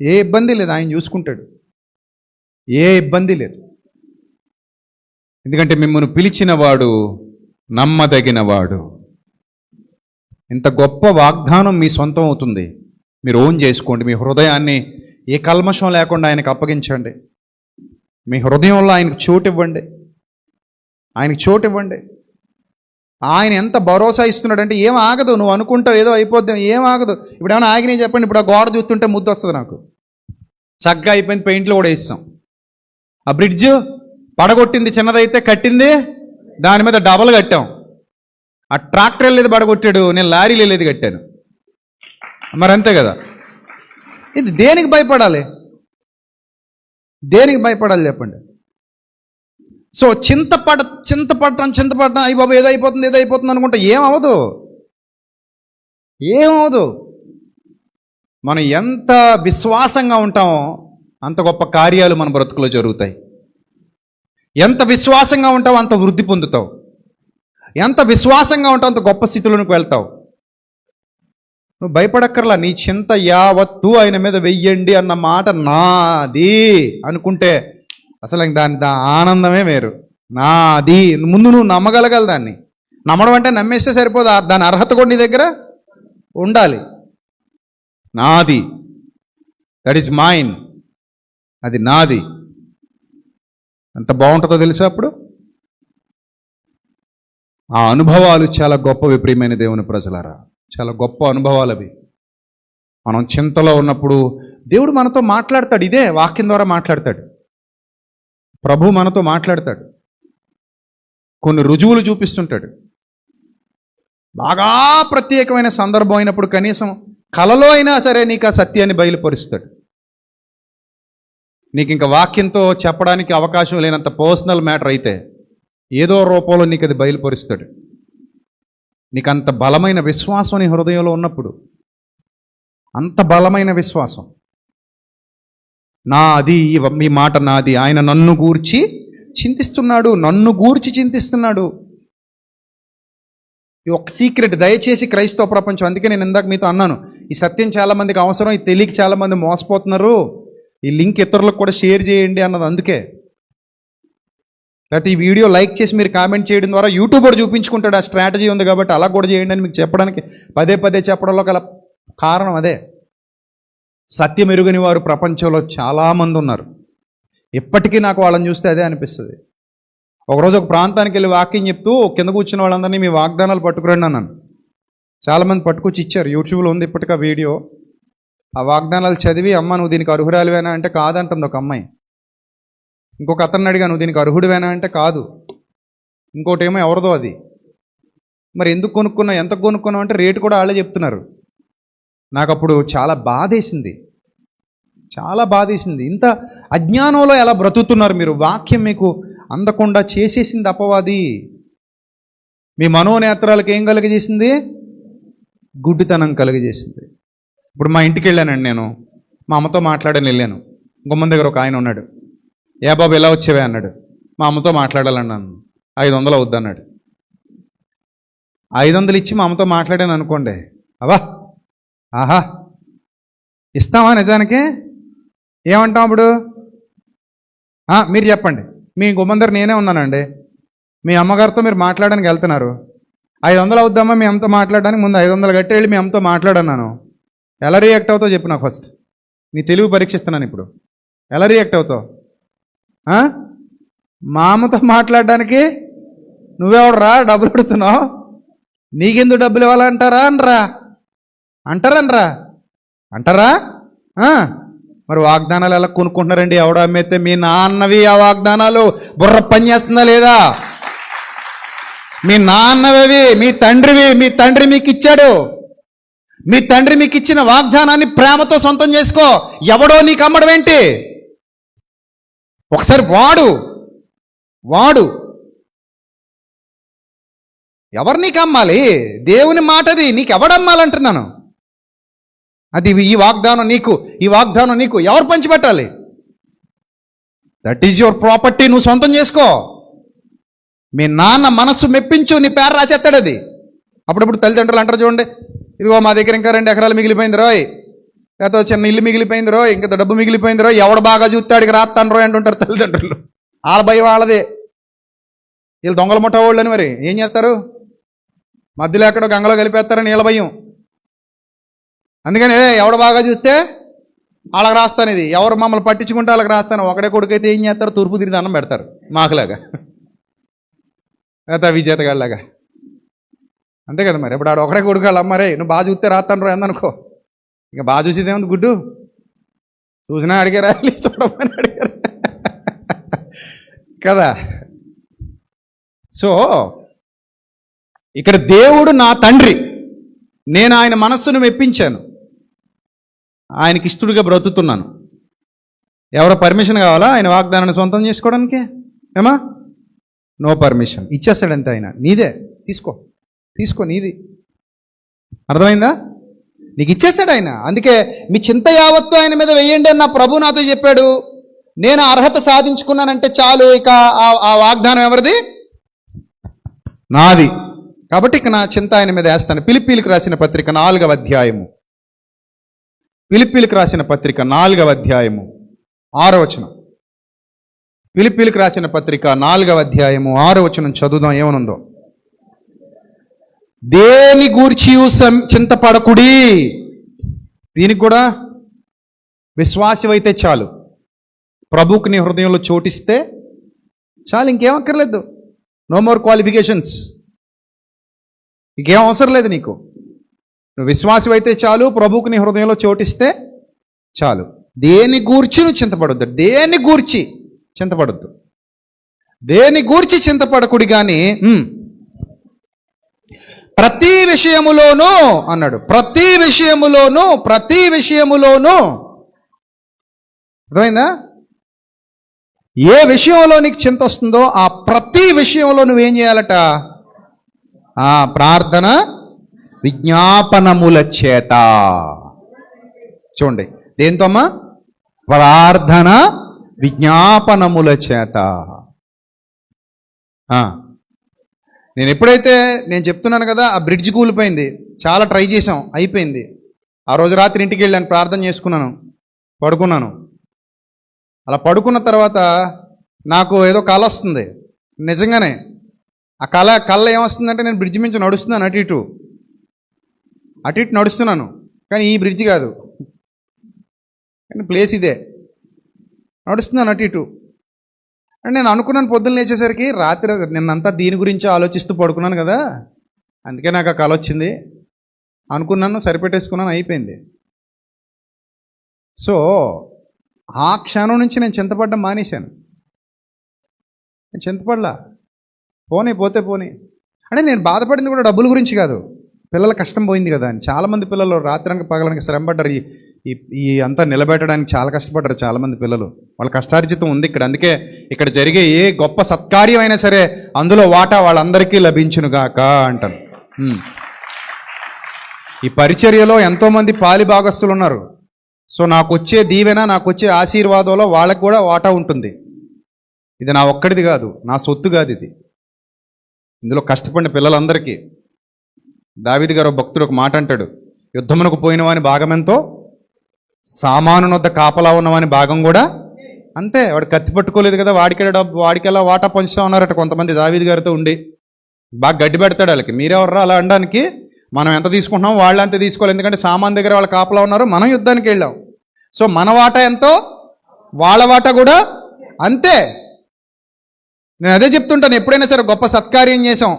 ఏ ఇబ్బంది లేదు, ఆయన చూసుకుంటాడు. ఏ ఇబ్బంది లేదు. ఎందుకంటే మిమ్మల్ని పిలిచిన వాడు నమ్మదగినవాడు. ఇంత గొప్ప వాగ్దానం మీ సొంతం అవుతుంది. మీరు ఓన్ చేసుకోండి. మీ హృదయాన్ని ఏ కల్మషం లేకుండా ఆయనకు అప్పగించండి. మీ హృదయంలో ఆయనకు చోటు ఇవ్వండి. ఆయన ఎంత భరోసా ఇస్తున్నాడంటే ఏం ఆగదు. నువ్వు అనుకుంటావు ఏదో అయిపోద్ది, ఏం ఆగదు. ఇప్పుడు ఏమైనా ఆగినాయి చెప్పండి. ఇప్పుడు ఆ గోడ చూస్తుంటే ముద్దు వస్తుంది నాకు. చక్కగా అయిపోయింది, పెయింట్లు కూడా వేస్తాం. ఆ బ్రిడ్జ్ పడగొట్టింది చిన్నదైతే, కట్టింది దాని మీద డబల్ కట్టాం. ఆ ట్రాక్టర్ వెళ్ళేది పడగొట్టాడు, నేను లారీలు వెళ్ళేది కట్టాను. మరి అంతే కదా. ఇది దేనికి భయపడాలి చెప్పండి. సో చింతపడటం అయ్యి బాబు ఏదో అయిపోతుంది అనుకుంటా ఏమవదు. మనం ఎంత విశ్వాసంగా ఉంటామో అంత గొప్ప కార్యాలు మన బ్రతుకులో జరుగుతాయి. ఎంత విశ్వాసంగా ఉంటావు అంత వృద్ధి పొందుతావు. ఎంత విశ్వాసంగా ఉంటావు అంత గొప్ప స్థితిలోనికి వెళ్తావు. నువ్వు భయపడక్కర్లా. నీ చింత యావత్తు ఆయన మీద వెయ్యండి అన్న మాట నాది అనుకుంటే అసలు దాని ఆనందమే వేరు. నాది ముందు నువ్వు నమ్మగలగాలి. దాన్ని నమ్మడం అంటే నమ్మేస్తే సరిపోదు, దాని అర్హత కూడా నీ దగ్గర ఉండాలి. నాది, దట్ ఈజ్ మైన్, అది నాది. ఎంత బాగుంటుందో తెలుసా అప్పుడు. ఆ అనుభవాలు చాలా గొప్పవి ప్రియమైన దేవుని ప్రజలారా, చాలా గొప్ప అనుభవాలు అవి. మనం చింతలో ఉన్నప్పుడు దేవుడు మనతో మాట్లాడతాడు. ఇదే వాక్యం ద్వారా మాట్లాడతాడు. ప్రభు మనతో మాట్లాడతాడు. కొన్ని రుజువులు చూపిస్తుంటాడు. బాగా ప్రత్యేకమైన సందర్భం అయినప్పుడు కనీసం కలలో అయినా సరే నీకు ఆ సత్యాన్ని బయలుపరుస్తాడు. నీకు ఇంకా వాక్యంతో చెప్పడానికి అవకాశం లేనంత పర్సనల్ మ్యాటర్ అయితే ఏదో రూపంలో నీకు అది బయలుపరుస్తాడు. నీకు అంత బలమైన విశ్వాసం నీ హృదయంలో ఉన్నప్పుడు, అంత బలమైన విశ్వాసం, నాది, మీ మాట నాది, ఆయన నన్ను గూర్చి చింతిస్తున్నాడు, నన్ను గూర్చి చింతిస్తున్నాడు. ఈ ఒక సీక్రెట్ దయచేసి క్రైస్తవ ప్రపంచం, అందుకే నేను ఇందాక మీతో అన్నాను, ఈ సత్యం చాలామందికి అవసరం, ఈ తెలియక చాలామంది మోసపోతున్నారు, ఈ లింక్ ఇతరులకు కూడా షేర్ చేయండి అన్నది అందుకే. లేకపోతే ఈ వీడియో లైక్ చేసి మీరు కామెంట్ చేయడం ద్వారా యూట్యూబ్ కూడా చూపించుకుంటాడు. ఆ స్ట్రాటజీ ఉంది కాబట్టి అలా కూడా చేయండి అని మీకు చెప్పడానికి పదే పదే చెప్పడంలో గల కారణం అదే. సత్యం ఎరుగని వారు ప్రపంచంలో చాలామంది ఉన్నారు. ఇప్పటికీ నాకు వాళ్ళని చూస్తే అదే అనిపిస్తుంది. ఒకరోజు ఒక ప్రాంతానికి వెళ్ళి వాక్యం చెప్తూ కింద కూర్చున్న వాళ్ళందరినీ మీ వాగ్దానాలు పట్టుకురండి అన్నాను. చాలామంది పట్టుకొచ్చి ఇచ్చారు. యూట్యూబ్లో ఉంది ఇప్పటికీ ఆ వీడియో. ఆ వాగ్దానాలు చదివి, అమ్మ నువ్వు దీనికి అర్హురాలివేనా అంటే కాదంటుంది ఒక అమ్మాయి. ఇంకొక అతన్ని అడిగా, నువ్వు దీనికి అర్హుడివేనా అంటే కాదు. ఇంకోటి ఏమో ఎవరిదో అది. మరి ఎందుకు కొనుక్కున్నావు, ఎంత కొనుక్కున్నావు అంటే రేటు కూడా వాళ్ళే చెప్తున్నారు. నాకు అప్పుడు చాలా బాధేసింది, చాలా బాధేసింది. ఇంత అజ్ఞానంలో ఎలా బ్రతుకుతున్నారు మీరు. వాక్యం మీకు అందకుండా చేసేసింది అపవాది. మీ మనోనేత్రాలకు ఏం కలుగజేసింది? గుడ్డితనం కలుగజేసింది. ఇప్పుడు మా ఇంటికి వెళ్ళానండి నేను, మా అమ్మతో మాట్లాడని వెళ్ళాను. గుమ్మం దగ్గర ఒక ఆయన ఉన్నాడు. ఏ బాబు ఎలా వచ్చేవే అన్నాడు. మా అమ్మతో మాట్లాడాలన్నాను. 500 అవుద్ది అన్నాడు. 500 ఇచ్చి మా అమ్మతో మాట్లాడాను అనుకోండి, అవా ఆహా ఇస్తావా నిజానికి? ఏమంటాం అప్పుడు? మీరు చెప్పండి. మీ గుమ్మం దగ్గర నేనే ఉన్నానండి, మీ అమ్మగారితో మీరు మాట్లాడడానికి వెళ్తున్నారు. 500 అవుద్దామా మీ అమ్మతో మాట్లాడడానికి? ముందు 500 కట్టి వెళ్ళి మీ అమ్మతో మాట్లాడన్నాను. ఎలా రియాక్ట్ అవుతావు చెప్పు నాకు ఫస్ట్. నీ తెలివి పరీక్షిస్తున్నాను ఇప్పుడు. ఎలా రియాక్ట్ అవుతావు? మా అమ్మతో మాట్లాడడానికి నువ్వెవడరా డబ్బులు అడుగుతున్నావు? నీకెందుకు డబ్బులు ఇవ్వాలంటారా అనరా? అంటారనరా? అంటారా? మరి వాగ్దానాలు ఎలా కొనుక్కుంటున్నారండి? ఎవడో అమ్మేస్తే మీ నాన్నవి ఆ వాగ్దానాలు బుర్ర పని చేస్తుందా లేదా? మీ నాన్నవి, మీ తండ్రివి. మీ తండ్రి మీకు ఇచ్చాడు. మీ తండ్రి మీకు ఇచ్చిన వాగ్దానాన్ని ప్రేమతో సొంతం చేసుకో. ఎవడో నీకు అమ్మడం ఏంటి? ఒకసారి వాడు ఎవరు నీకు అమ్మాలి? దేవుని మాటది, నీకు ఎవడమ్మాలంటున్నాను. అది ఈ వాగ్దానం నీకు ఎవరు పంచిపెట్టాలి? That is your property. నువ్వు సొంతం చేసుకో. మీ నాన్న మనస్సు మెప్పించు, నీ పేరు రాసేస్తాడు అది. అప్పుడప్పుడు తల్లిదండ్రులు అంటారు చూడండి, ఇదిగో మా దగ్గర ఇంకా 2 ఎకరాలు మిగిలిపోయింది రోయ్, లేకపోతే చిన్న ఇల్లు మిగిలిపోయింది రోయ్, ఇంకా డబ్బు మిగిలిపోయింది రోయ్, ఎవడు బాగా చూస్తే అడిగి రాస్తాను రోయ్ అంటుంటారు తల్లిదండ్రులు. వాళ్ళ భయం వాళ్ళదే. వీళ్ళు దొంగల ముఠ వాళ్ళు అని మరి ఏం చేస్తారు? మధ్యలో ఎక్కడో గంగలో కలిపేస్తారని వీళ్ళ భయం. అందుకని ఎవడు బాగా చూస్తే వాళ్ళకి రాస్తాను, ఇది ఎవరు మమ్మల్ని పట్టించుకుంటే వాళ్ళకి రాస్తాను. ఒకడే కొడుకైతే ఏం చేస్తారు? తూర్పు తిరిగి అన్నం పెడతారు మాకులాగా, లేకపోతే విజేతగాళ్ళలాగా. అంతే కదా మరి. ఇప్పుడు ఆడు ఒకడే కొడుకు వాళ్ళు అమ్మారే నువ్వు బాగా చూస్తే రాస్తాను రా ఎందనుకో. ఇంకా బాగా చూసేదేముంది, గుడ్డు చూసినా అడిగారా, చూడమని అడిగారు కదా. సో ఇక్కడ దేవుడు నా తండ్రి, నేను ఆయన మనస్సును మెప్పించాను, ఆయనకి ఇష్టడుగా బ్రతుకుతున్నాను. ఎవరో పర్మిషన్ కావాలా ఆయన వాగ్దానాన్ని సొంతం చేసుకోవడానికి? ఏమా నో పర్మిషన్. ఇచ్చేస్తాడంతే ఆయన. నీదే, తీసుకో నీది. అర్థమైందా? నీకు ఇచ్చేశాడు ఆయన. అందుకే మీ చింత యావత్తు ఆయన మీద వెయ్యండి అని నా ప్రభు నాతో చెప్పాడు. నేను అర్హత సాధించుకున్నానంటే చాలు, ఇక ఆ వాగ్దానం ఎవరిది? నాది. కాబట్టి ఇక నా చింత ఆయన మీద వేస్తాను. ఫిలిప్పీలకు రాసిన పత్రిక 4వ అధ్యాయము, ఫిలిప్పీలకు రాసిన పత్రిక 4వ అధ్యాయము 6వ వచనం. ఫిలిప్పీలకు రాసిన పత్రిక 4వ అధ్యాయము 6వ వచనం చదువుదాం. ఏమనుందో? దేని గూర్చి చింతపడకుడి. దీనికి కూడా విశ్వాసమైతే చాలు. ప్రభువుకి నీ హృదయంలో చోటిస్తే చాలు, ఇంకేం అక్కర్లేదు. నో మోర్ క్వాలిఫికేషన్స్, ఇంకేం అవసరం లేదు నీకు. నువ్వు విశ్వాసమైతే చాలు, ప్రభువుకి నీ హృదయంలో చోటిస్తే చాలు. దేని గూర్చి నువ్వు చింతపడొద్దు, దేని గూర్చి చింతపడొద్దు, దేని గూర్చి చింతపడకుడి కానీ ప్రతి విషయములోనూ అన్నాడు. ప్రతి విషయములోనూ, ప్రతి విషయములోనూ. అర్థమైందా? ఏ విషయంలో నీకు చింత వస్తుందో ఆ ప్రతి విషయంలో నువ్వేం చేయాలట? ఆ ప్రార్థన విజ్ఞాపనముల చేత. చూడండి, దేంతో అమ్మా? ప్రార్థన విజ్ఞాపనముల చేత. నేను ఎప్పుడైతే నేను చెప్తున్నాను కదా, ఆ బ్రిడ్జ్ కూలిపోయింది, చాలా ట్రై చేసాం, అయిపోయింది. ఆ రోజు రాత్రి ఇంటికి వెళ్ళాను, ప్రార్థన చేసుకున్నాను, పడుకున్నాను. అలా పడుకున్న తర్వాత నాకు ఏదో కళ వస్తుంది. నిజంగానే ఆ కళ ఏమొస్తుందంటే, నేను బ్రిడ్జ్ మించి నడుస్తున్నాను, అటు ఇటు నడుస్తున్నాను, కానీ ఈ బ్రిడ్జ్ కాదు, కానీ ప్లేస్ ఇదే, నడుస్తున్నాను అటు ఇటు. అండ్ నేను అనుకున్నాను పొద్దున్న లేచేసరికి, రాత్రి నిన్నంతా దీని గురించి ఆలోచిస్తూ పడుకున్నాను కదా, అందుకే నాకు ఆ కళ వచ్చింది అనుకున్నాను, సరిపెట్టేసుకున్నాను, అయిపోయింది. సో ఆ క్షణం నుంచి నేను చింతపడ్డం మానేశాను. నేను చింతపడలా, పోతే పోనీ. అంటే నేను బాధపడింది కూడా డబ్బుల గురించి కాదు, పిల్లల కష్టం పోయింది కదా అని. చాలామంది పిల్లలు రాత్రికి పగలడానికి శ్రమపడ్డారు. ఈ అంతా నిలబెట్టడానికి చాలా కష్టపడ్డారు చాలామంది పిల్లలు. వాళ్ళ కష్టార్జితం ఉంది ఇక్కడ. అందుకే ఇక్కడ జరిగే ఏ గొప్ప సత్కార్యం అయినా సరే అందులో వాటా వాళ్ళందరికీ లభించునుగాక అంటాను. ఈ పరిచర్యలో ఎంతోమంది పాలి భాగస్తులు ఉన్నారు. సో నాకు వచ్చే దీవెన, నాకు వచ్చే ఆశీర్వాదంలో వాళ్ళకు కూడా వాటా ఉంటుంది. ఇది నా ఒక్కడిది కాదు, నా సొత్తు కాదు ఇది. ఇందులో కష్టపడిన పిల్లలందరికీ. దావీదు గారు భక్తుడు ఒక మాట అంటాడు, యుద్ధమునకు పోయిన వాని భాగం ఎంతో, సామానునొద్ద కాపలా ఉన్నవాని భాగం కూడా అంతే. వాడు కత్తి పట్టుకోలేదు కదా, వాడికెలా వాటా పంచుతా ఉన్నారట కొంతమంది దావీదు గారితో ఉండి. బాగా గడ్డి పెడతాడు వాళ్ళకి. మీరెవర్రా అలా అనడానికి? మనం ఎంత తీసుకుంటున్నాం వాళ్ళు అంతే తీసుకోవాలి. ఎందుకంటే సామాన్ దగ్గర వాళ్ళ కాపలా ఉన్నారు, మనం యుద్ధానికి వెళ్ళాం. సో మన వాటా ఎంతో వాళ్ళ వాటా కూడా అంతే. నేను అదే చెప్తుంటాను, ఎప్పుడైనా సరే గొప్ప సత్కార్యం చేసాం,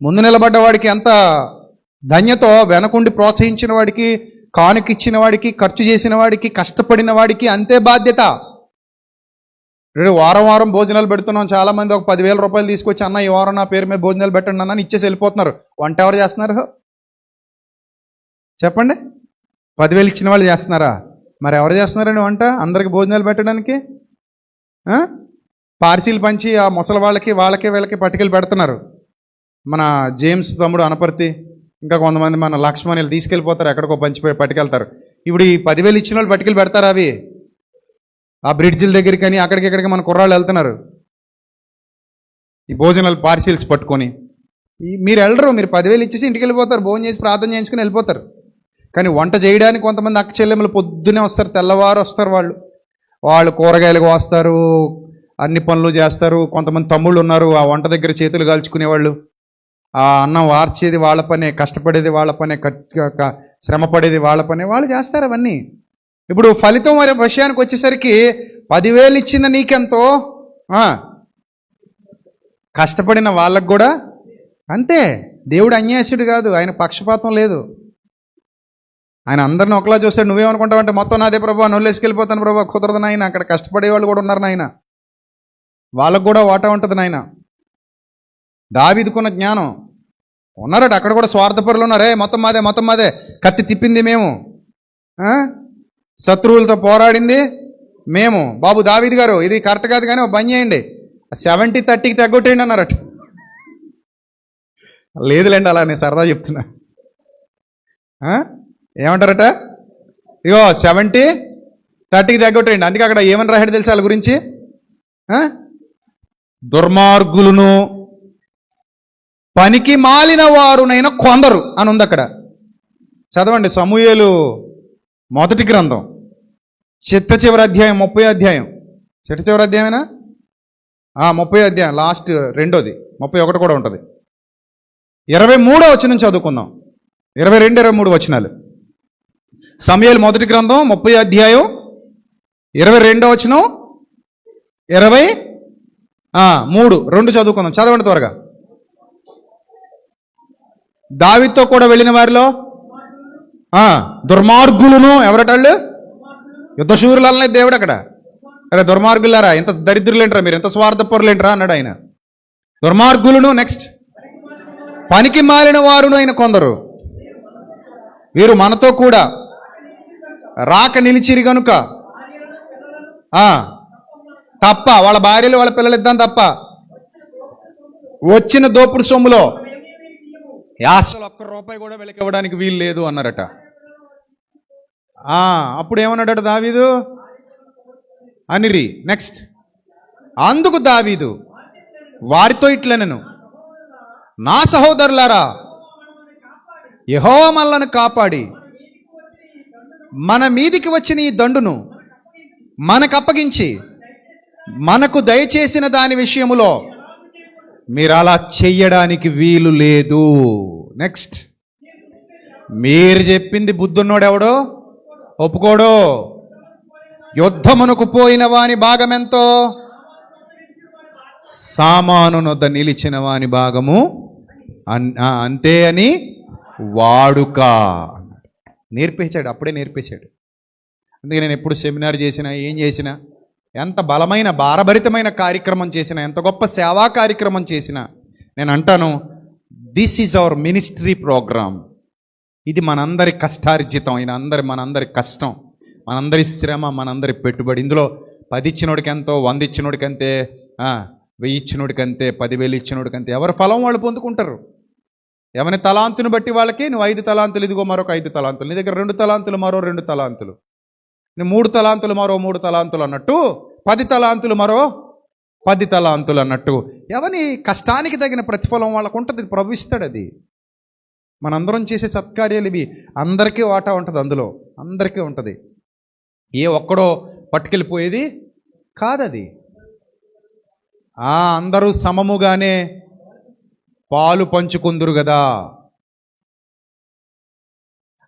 ముందు నిలబడ్డ వాడికి ఎంత ధన్యతో, వెనకుండి ప్రోత్సహించిన వాడికి, కానుకిచ్చిన వాడికి, ఖర్చు చేసిన వాడికి, కష్టపడిన వాడికి అంతే బాధ్యత. వారం భోజనాలు పెడుతున్నాం. చాలామంది ఒక 10,000 రూపాయలు తీసుకొచ్చి, అన్న ఈ వారం నా పేరు మీద భోజనాలు పెట్టండి అన్న ఇచ్చేసి వెళ్ళిపోతున్నారు. వంట ఎవరు చేస్తున్నారు చెప్పండి? 10,000 ఇచ్చిన వాళ్ళు చేస్తున్నారా? మరి ఎవరు చేస్తున్నారండి వంట అందరికి భోజనాలు పెట్టడానికి? పార్సీలు పంచి ఆ ముసలి వాళ్ళకి వీళ్ళకి పట్టుకెళ్ళి పెడుతున్నారు. మన జేమ్స్ తమ్ముడు అనపర్తి, ఇంకా కొంతమంది మన లక్ష్మణులు తీసుకెళ్ళిపోతారు, ఎక్కడికో పట్టుకెళ్తారు. ఇప్పుడు ఈ 10,000 ఇచ్చిన వాళ్ళు పట్టుకెళ్ళి పెడతారు. అవి ఆ బ్రిడ్జిల దగ్గరికి అని అక్కడికి మన కుర్రాళ్ళు వెళ్తున్నారు ఈ భోజనాలు పార్సీల్స్ పట్టుకొని. మీరు వెళ్ళరు, మీరు 10,000 ఇచ్చేసి ఇంటికి వెళ్ళిపోతారు, భోజనం చేసి ప్రార్థన చేయించుకుని వెళ్ళిపోతారు. కానీ వంట చేయడానికి కొంతమంది అక్క చెల్లెమ్మలు పొద్దునే వస్తారు, తెల్లవారు వస్తారు. వాళ్ళు కూరగాయలు కోస్తారు, అన్ని పనులు చేస్తారు. కొంతమంది తమ్ముళ్ళు ఉన్నారు, ఆ వంట దగ్గర చేతులు కాల్చుకునేవాళ్ళు. ఆ అన్నం వార్చేది వాళ్ళ పనే, కష్టపడేది వాళ్ళ పనే, శ్రమ పడేది వాళ్ళ పనే, వాళ్ళు చేస్తారు అవన్నీ. ఇప్పుడు ఫలితం విషయానికి వచ్చేసరికి 10,000 ఇచ్చిన నీకెంతో, కష్టపడిన వాళ్ళకు కూడా అంతే. దేవుడు అన్యాసుడు కాదు, ఆయన పక్షపాతం లేదు. ఆయన అందరిని ఒకలా చూస్తాడు. నువ్వేమనుకుంటావు అంటే, మొత్తం నాదే ప్రభు, నొల్లేసుకెళ్ళిపోతాను ప్రభు. కుదరదు నాయన, అక్కడ కష్టపడే వాళ్ళు కూడా ఉన్నారు నాయన, వాళ్ళకు కూడా వాటా ఉంటుంది నాయన. దావీదుకున్న జ్ఞానం ఉన్నారట, అక్కడ కూడా స్వార్థపరులు ఉన్నారే. మొత్తం మాదే, కత్తి తిప్పింది మేము, శత్రువులతో పోరాడింది మేము. బాబు దావీదు గారు, ఇది కరెక్ట్ కాదు కానీ ఒక పని చేయండి, 70-30కి తగ్గొట్టేయండి అన్నారట. లేదులేండి, అలా నేను సరదా చెప్తున్నా. ఏమంటారట? ఇగో 70 30కి తగ్గొట్టండి. అందుకే అక్కడ ఏమని రాశాడు తెలుసా వాళ్ళ గురించి? దుర్మార్గులను పనికి మాలిన వారునైనా కొందరు అని ఉంది అక్కడ. చదవండి సమూయేలు మొదటి గ్రంథం చిట్ట చివరి అధ్యాయం 30వ అధ్యాయం. చిట్ట చివరి అధ్యాయమేనా? 30వ అధ్యాయం లాస్ట్ రెండోది 31 కూడా ఉంటుంది. 23వ వచనం చదువుకుందాం. 22, 23 వచనాలు. సమూయేలు మొదటి గ్రంథం 30వ అధ్యాయం 22వ వచనం 23 2 చదువుకుందాం. చదవండి త్వరగా. దావీదుతో కూడా వెళ్ళిన వారిలో దుర్మార్గులను, ఎవరటాళ్ళు? యుద్ధశూరులనే దేవుడు అక్కడ. అరే దుర్మార్గులారా, ఎంత దరిద్రులేంట్రా మీరు, ఎంత స్వార్థపరులేంట్రా అన్నాడు ఆయన. దుర్మార్గులను, నెక్స్ట్ పనికి మాలిన వారును అయిన కొందరు, వీరు మనతో కూడా రాక నిలిచిరి గనుక తప్ప, వాళ్ళ భార్యలు వాళ్ళ పిల్లలు ఇద్దాం తప్ప వచ్చిన దోపుడు సొమ్ములో అసలు ₹1 కూడా వెలకి ఇవ్వడానికి వీలు లేదు అన్నారట. అప్పుడు ఏమన్నాడట దావీదు? అనిరి. నెక్స్ట్, అందుకు దావీదు వారితో ఇట్లనెను, నా సహోదరులారా, యెహోవా మనలను కాపాడి మన మీదికి వచ్చిన ఈ దండును మనకు అప్పగించి మనకు దయచేసిన దాని విషయములో మీరు అలా చెయ్యడానికి వీలు లేదు. నెక్స్ట్, మీరు చెప్పింది బుద్ధున్నోడు ఎవడో ఒప్పుకోడు. యుద్ధమునకు పోయిన వాని భాగమెంతో సామానునొద్ద నిలిచిన వాని భాగము అంతే అని వాడుక నేర్పించాడు. అప్పుడే నేర్పించాడు. అందుకే నేను ఎప్పుడు సెమినార్ చేసినా, ఏం చేసినా, ఎంత బలమైన భారభరితమైన కార్యక్రమం చేసినా, ఎంత గొప్ప సేవా కార్యక్రమం చేసినా నేను అంటాను, this is our ministry programme. ఇది మనందరి కష్టార్జితం, మనందరి కష్టం, మనందరి శ్రమ, మనందరి పెట్టుబడి. ఇందులో 10 ఇచ్చినోడికి ఎంతో, 100 ఇచ్చినోడికి అంతే, 1000 ఇచ్చినోడికి అంతే, 10,000 ఇచ్చినోడికి అంతే. ఎవరి ఫలం వాళ్ళు పొందుకుంటారు. ఎవరి తలాంతుని బట్టి వాళ్ళకి, నువ్వు 5 తలాంతులు, ఇదిగో మరొక 5 తలాంతులు, నీ దగ్గర 2 తలాంతులు, మరో 2 తలాంతులు, నువ్వు 3 తలాంతులు, మరో 3 తలాంతులు అన్నట్టు, 10 తలాంతులు, మరో 10 తలాంతులు అన్నట్టు ఎవరి కష్టానికి తగిన ప్రతిఫలం వాళ్ళకు ఉంటుంది. ప్రభు ఇస్తాడు. అది మనందరం చేసే సత్కార్యాలు ఇవి. అందరికీ వాటా ఉంటుంది, అందులో అందరికీ ఉంటుంది. ఏ ఒక్కడో పట్టుకెళ్ళిపోయేది కాదది. అందరూ సమముగానే పాలు పంచుకుందురు కదా.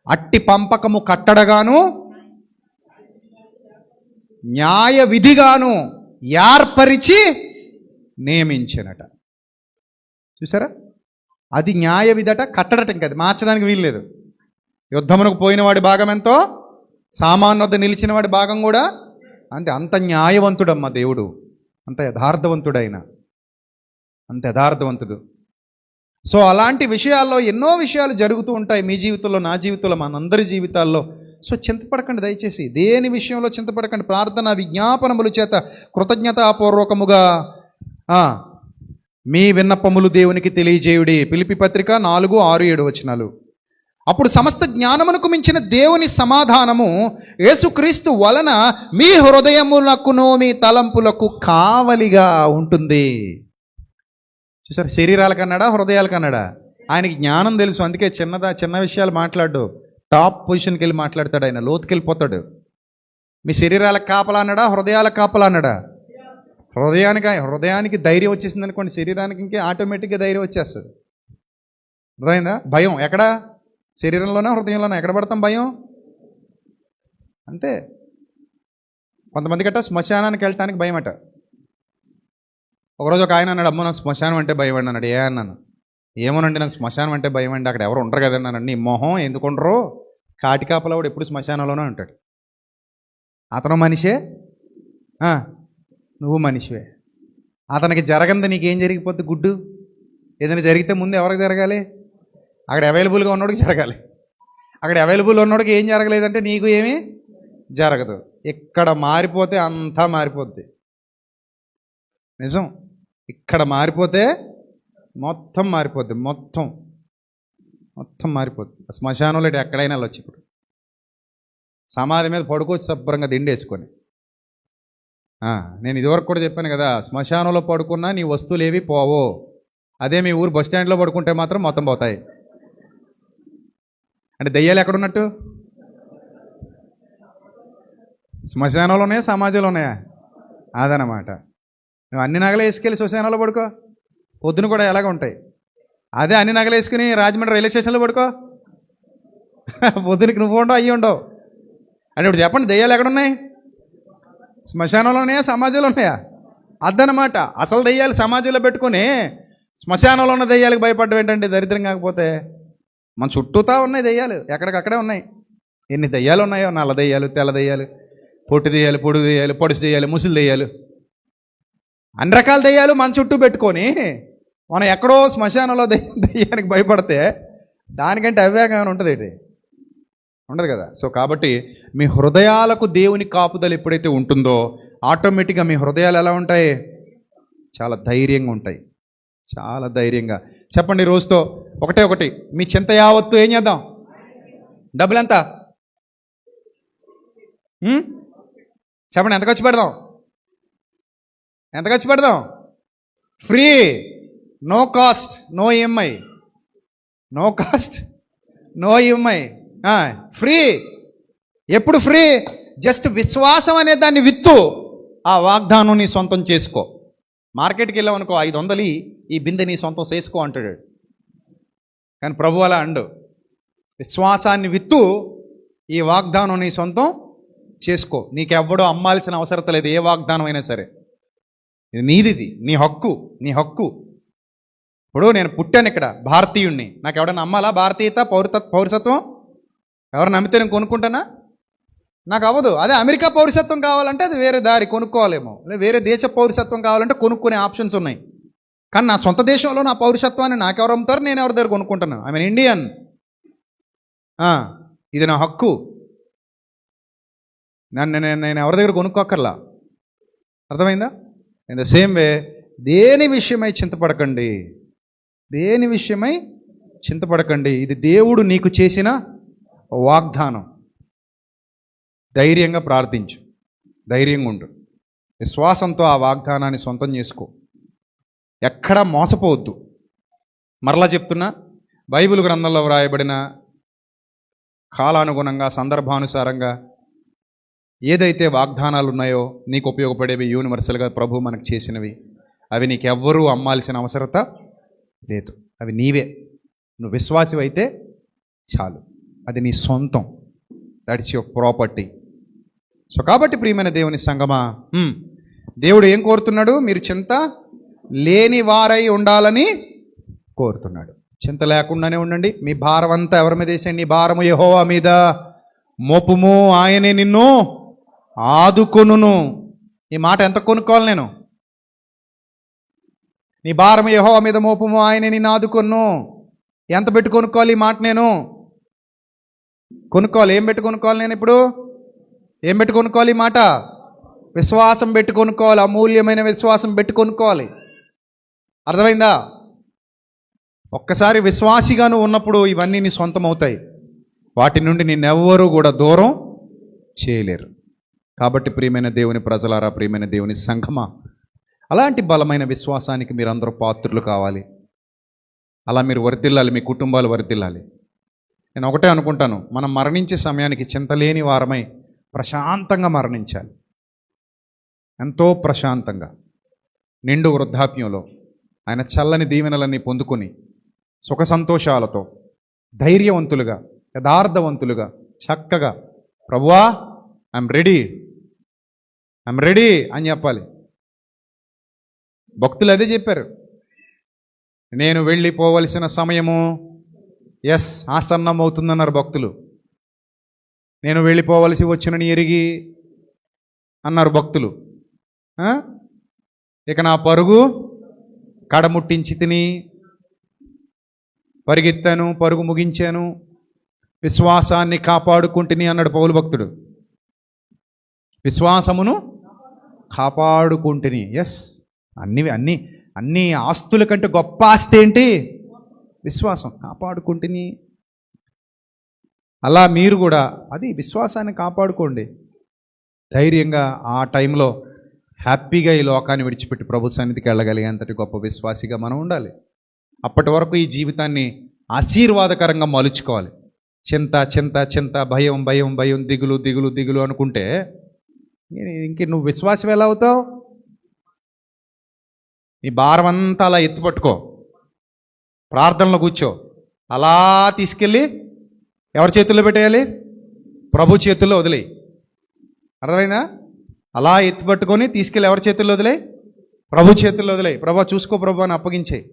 అట్టి పంపకము కట్టడగాను న్యాయ విధిగాను ఏర్పరిచి నియమించినట. చూసారా? అది న్యాయ విధట, కట్టడట. ఇంకా అది మార్చడానికి వీల్లేదు. యుద్ధమునకు పోయిన వాడి భాగం ఎంతో, సామాను వద్ద నిలిచిన వాడి భాగం కూడా అంతే. అంత న్యాయవంతుడమ్మ దేవుడు, అంత యథార్థవంతుడైన, అంత యథార్థవంతుడు. సో అలాంటి విషయాల్లో ఎన్నో విషయాలు జరుగుతూ ఉంటాయి మీ జీవితంలో, నా జీవితంలో, మనందరి జీవితాల్లో. సో చింతపడకండి దయచేసి, దేని విషయంలో చింతపడకండి. ప్రార్థన విజ్ఞాపనముల చేత కృతజ్ఞతాపూర్వకముగా మీ విన్నపములు దేవునికి తెలియజేయుడి. ఫిలిప్పీ పత్రిక 4, 6, 7 వచనాలు. అప్పుడు సమస్త జ్ఞానమునకు మించిన దేవుని సమాధానము యేసుక్రీస్తు వలన మీ హృదయములకును మీ తలంపులకు కావలిగా ఉంటుంది. చూసారు? శరీరాలకు అన్నాడా, హృదయాలకు అన్నాడా? ఆయనకి జ్ఞానం తెలుసు. అందుకే చిన్న విషయాలు మాట్లాడు, టాప్ పొజిషన్కి వెళ్ళి మాట్లాడతాడు ఆయన, లోతుకి వెళ్ళిపోతాడు. మీ శరీరాలకు కాపలా అన్నాడా, హృదయాలకు కాపలా అన్నాడా? హృదయానికి ధైర్యం వచ్చేసింది అనుకోండి, శరీరానికి ఇంకే ఆటోమేటిక్గా ధైర్యం వచ్చేస్తుంది. అర్థమైందా? భయం ఎక్కడ? శరీరంలోనా, హృదయంలోనా? ఎక్కడ పడతాం భయం? అంతే. కొంతమంది గట్ట శ్మశానానికి వెళ్ళటానికి భయం అట. ఒకరోజు ఒక ఆయన అన్నాడు, అమ్మో నాకు శ్మశానం అంటే భయం అండి అన్నాడు. అన్నాను, ఏమోనండి నాకు శ్మశానం అంటే భయం అండి, అక్కడ ఎవరు ఉండరు కదండి అన్నాడు. నీ మొహం, ఎందుకు ఉండరు? కాటి కాపలావాడు ఎప్పుడు శ్మశానంలోనే ఉంటాడు. అతను మనిషే, నువ్వు మనిషివే. అతనికి జరగంది నీకేం జరిగిపోద్ది? గుడ్డు. ఏదైనా జరిగితే ముందు ఎవరికి జరగాలి? అక్కడ అవైలబుల్గా ఉన్నోడికి జరగాలి. అక్కడ అవైలబుల్ ఉన్నోడికి ఏం జరగలేదంటే నీకు ఏమీ జరగదు. ఇక్కడ మారిపోతే అంతా మారిపోద్ది. నిజం. ఇక్కడ మారిపోతే మొత్తం మారిపోద్ది. మొత్తం మారిపోద్ది. శ్మశానంలో ఎక్కడైనా వెళ్ళొచ్చు. ఇప్పుడు సమాధి మీద పడుకోవచ్చు శుభ్రంగా దిండేసుకొని. నేను ఇదివరకు కూడా చెప్పాను కదా, శ్మశానంలో పడుకున్నా నీ వస్తువులు ఏవి పోవో. అదే మీ ఊరు బస్ స్టాండ్లో పడుకుంటే మాత్రం మొత్తం పోతాయి. అంటే దెయ్యాలు ఎక్కడున్నట్టు? శ్మశానంలో ఉన్నాయా, సమాజంలో ఉన్నాయా? అదనమాట. నువ్వు అన్ని నగలు వేసుకెళ్ళి శ్మశానంలో పడుకో, పొద్దున కూడా ఎలాగ ఉంటాయి. అదే అన్ని నగలు వేసుకుని రాజమండ్రి రైల్వే స్టేషన్లో పడుకో, పొద్దునకి నువ్వు ఉండవు, అయ్యి ఉండవు. అంటే ఇప్పుడు చెప్పండి, దెయ్యాలు ఎక్కడున్నాయి? శ్మశానంలో ఉన్నాయా, సమాజంలో ఉన్నాయా? అదనమాట. అసలు దెయ్యాలు సమాజంలో పెట్టుకొని శ్మశానంలో ఉన్న దెయ్యాలకు భయపడ్డం ఏంటంటే దరిద్రం. కాకపోతే మన చుట్టూతా ఉన్నాయి దెయ్యాలు, ఎక్కడికక్కడే ఉన్నాయి. ఎన్ని దెయ్యాలు ఉన్నాయో, నల్ల దెయ్యాలు, తెల్ల దెయ్యాలు, పొట్టి దెయ్యాలు, పొడుగు దెయ్యాలు, పొడుసు దెయ్యాలు, ముసలి దెయ్యాలు, అన్ని రకాల దెయ్యాలు మన చుట్టూ పెట్టుకొని మనం ఎక్కడో శ్మశానంలో దెయ్యానికి భయపడితే దానికంటే అవివేకం ఏమైనా ఉంటుంది ఏంటి? ఉండదు కదా. సో కాబట్టి మీ హృదయాలకు దేవుని కాపుదల ఎప్పుడైతే ఉంటుందో ఆటోమేటిక్గా మీ హృదయాలు ఎలా ఉంటాయి? చాలా ధైర్యంగా ఉంటాయి. చాలా ధైర్యంగా. చెప్పండి రోజుతో ఒకటి, మీ చింత యావత్తు ఏం చేద్దాం? డబ్బులు ఎంత? చెప్పండి, ఎంత ఖర్చు పెడదాం? ఎంత ఖర్చు పెడదాం? Free, no cost, no EMI. No cost, no EMI, free. ఎప్పుడు ఫ్రీ? జస్ట్ విశ్వాసం అనే దాన్ని విత్తు, ఆ వాగ్దానం నీ సొంతం చేసుకో. మార్కెట్కి వెళ్ళామనుకో, 500 ఈ బిందె నీ సొంతం చేసుకో అంటాడు. కానీ ప్రభు అలా అండు, విశ్వాసాన్ని విత్తు, ఈ వాగ్దానం నీ సొంతం చేసుకో. నీకెవ్వడో అమ్మాల్సిన అవసరం లేదు, ఏ వాగ్దానం అయినా సరే. ఇది నీదిది, నీ హక్కు, నీ హక్కు. ఇప్పుడు నేను పుట్టాను ఇక్కడ, భారతీయుణ్ణి. నాకు ఎవడన్నా అమ్మాలా భారతీయత, పౌరసత్వం? ఎవరు నమ్మితే నేను కొనుక్కుంటానా? నాకు అవ్వదు. అదే అమెరికా పౌరసత్వం కావాలంటే అది వేరే దారి కొనుక్కోవాలేమో, లేదా వేరే దేశ పౌరసత్వం కావాలంటే కొనుక్కునే ఆప్షన్స్ ఉన్నాయి. కానీ నా సొంత దేశంలో నా పౌరసత్వాన్ని నాకెవరు అమ్ముతారు? నేను ఎవరి దగ్గర కొనుక్కుంటాను? I mean Indian. ఇది నా హక్కు. నేను ఎవరి దగ్గర కొనుక్కోక్కర్లా. అర్థమైందా? ఇన్ ద సేమ్ వే దేని విషయమై చింతపడకండి, దేని విషయమై చింతపడకండి. ఇది దేవుడు నీకు చేసిన వాగ్దానం. ధైర్యంగా ప్రార్థించు, ధైర్యంగా ఉండు, విశ్వాసంతో ఆ వాగ్దానాన్ని సొంతం చేసుకో. ఎక్కడా మోసపోవద్దు. మరలా చెప్తున్నా, బైబిల్ గ్రంథంలో వ్రాయబడిన కాలానుగుణంగా, సందర్భానుసారంగా ఏదైతే వాగ్దానాలు ఉన్నాయో నీకు ఉపయోగపడేవి, యూనివర్సల్గా ప్రభు మనకు చేసినవి, అవి నీకెవ్వరూ అమ్మాల్సిన అవసరత లేదు. అవి నీవే. నువ్వు విశ్వాసి అయితే చాలు, అది నీ సొంతం. That's your property. సో కాబట్టి ప్రియమైన దేవుని సంగమా, దేవుడు ఏం కోరుతున్నాడు? మీరు చింత లేని వారై ఉండాలని కోరుతున్నాడు. చింత లేకుండానే ఉండండి. మీ భారం అంతా ఎవరి మీద వేసేయండి? నీ భారము యెహోవా మీద మోపుము, ఆయనే నిన్ను ఆదుకొనును. ఈ మాట ఎంత కొనుక్కోవాలి నేను? నీ భారము యెహోవా మీద మోపుము, ఆయనే నిన్ను ఆదుకొను. ఎంత పెట్టి కొనుక్కోవాలి ఈ మాట? నేను కొనుక్కోవాలి. ఏం పెట్టి కొనుక్కోవాలి? నేను ఇప్పుడు ఏం పెట్టి కొనుక్కోవాలి ఈ మాట? విశ్వాసం పెట్టి కొనుక్కోవాలి. అమూల్యమైన విశ్వాసం పెట్టి కొనుక్కోవాలి. అర్థమైందా? ఒక్కసారి విశ్వాసిగా నువ్వు ఉన్నప్పుడు ఇవన్నీ నీ సొంతం అవుతాయి. వాటి నుండి నిన్నెవ్వరూ కూడా దూరం చేయలేరు. కాబట్టి ప్రియమైన దేవుని ప్రజలారా, ప్రియమైన దేవుని సంఘమా, అలాంటి బలమైన విశ్వాసానికి మీరందరూ పాత్రులు కావాలి. అలా మీరు వర్ధిల్లాలి, మీ కుటుంబాలు వర్ధిల్లాలి. నేను ఒకటే అనుకుంటాను, మనం మరణించే సమయానికి చింతలేని వారమై ప్రశాంతంగా మరణించాలి. ఎంతో ప్రశాంతంగా, నిండు వృద్ధాప్యంలో ఆయన చల్లని దీవెనలన్నీ పొందుకొని సుఖ సంతోషాలతో ధైర్యవంతులుగా, యథార్థవంతులుగా, చక్కగా ప్రభువా ఐఎమ్ రెడీ అని చెప్పాలి. భక్తులు అదే చెప్పారు, నేను వెళ్ళిపోవలసిన సమయము ఆసన్నమవుతుందన్నారు భక్తులు. నేను వెళ్ళిపోవలసి వచ్చినని ఎరిగి అన్నారు భక్తులు. ఇక నా పరుగు కడముట్టించి తిని పరిగెత్తాను, పరుగు ముగించాను, విశ్వాసాన్ని కాపాడుకుంటుని అన్నాడు పౌలు భక్తుడు. విశ్వాసమును కాపాడుకుంటుని. అన్ని ఆస్తుల కంటే గొప్ప ఆస్తి ఏంటి? విశ్వాసం. కాపాడుకుంటుని. అలా మీరు కూడా అది విశ్వాసాన్ని కాపాడుకోండి. ధైర్యంగా ఆ టైంలో హ్యాపీగా ఈ లోకాన్ని విడిచిపెట్టి ప్రభు సన్నిధికి వెళ్ళగలిగేంతటి గొప్ప విశ్వాసిగా మనం ఉండాలి. అప్పటి వరకు ఈ జీవితాన్ని ఆశీర్వాదకరంగా మలుచుకోవాలి. చింత చింత చింత, భయం భయం భయం, దిగులు దిగులు దిగులు అనుకుంటే ఇంక నువ్వు విశ్వాసం ఎలా అవుతావు? నీ భారం అంతా అలా ఎత్తుపట్టుకో, ప్రార్థనలో కూర్చో, అలా తీసుకెళ్ళి ఎవరి చేతుల్లో పెట్టేయాలి? ప్రభు చేతుల్లో వదిలేయి. అర్థమైందా? అలా ఎత్తుపట్టుకొని తీసుకెళ్ళి ఎవరి చేతుల్లో వదిలేయి? ప్రభు చేతుల్లో వదిలేయి. ప్రభు చూసుకో ప్రభు అని అప్పగించేయి.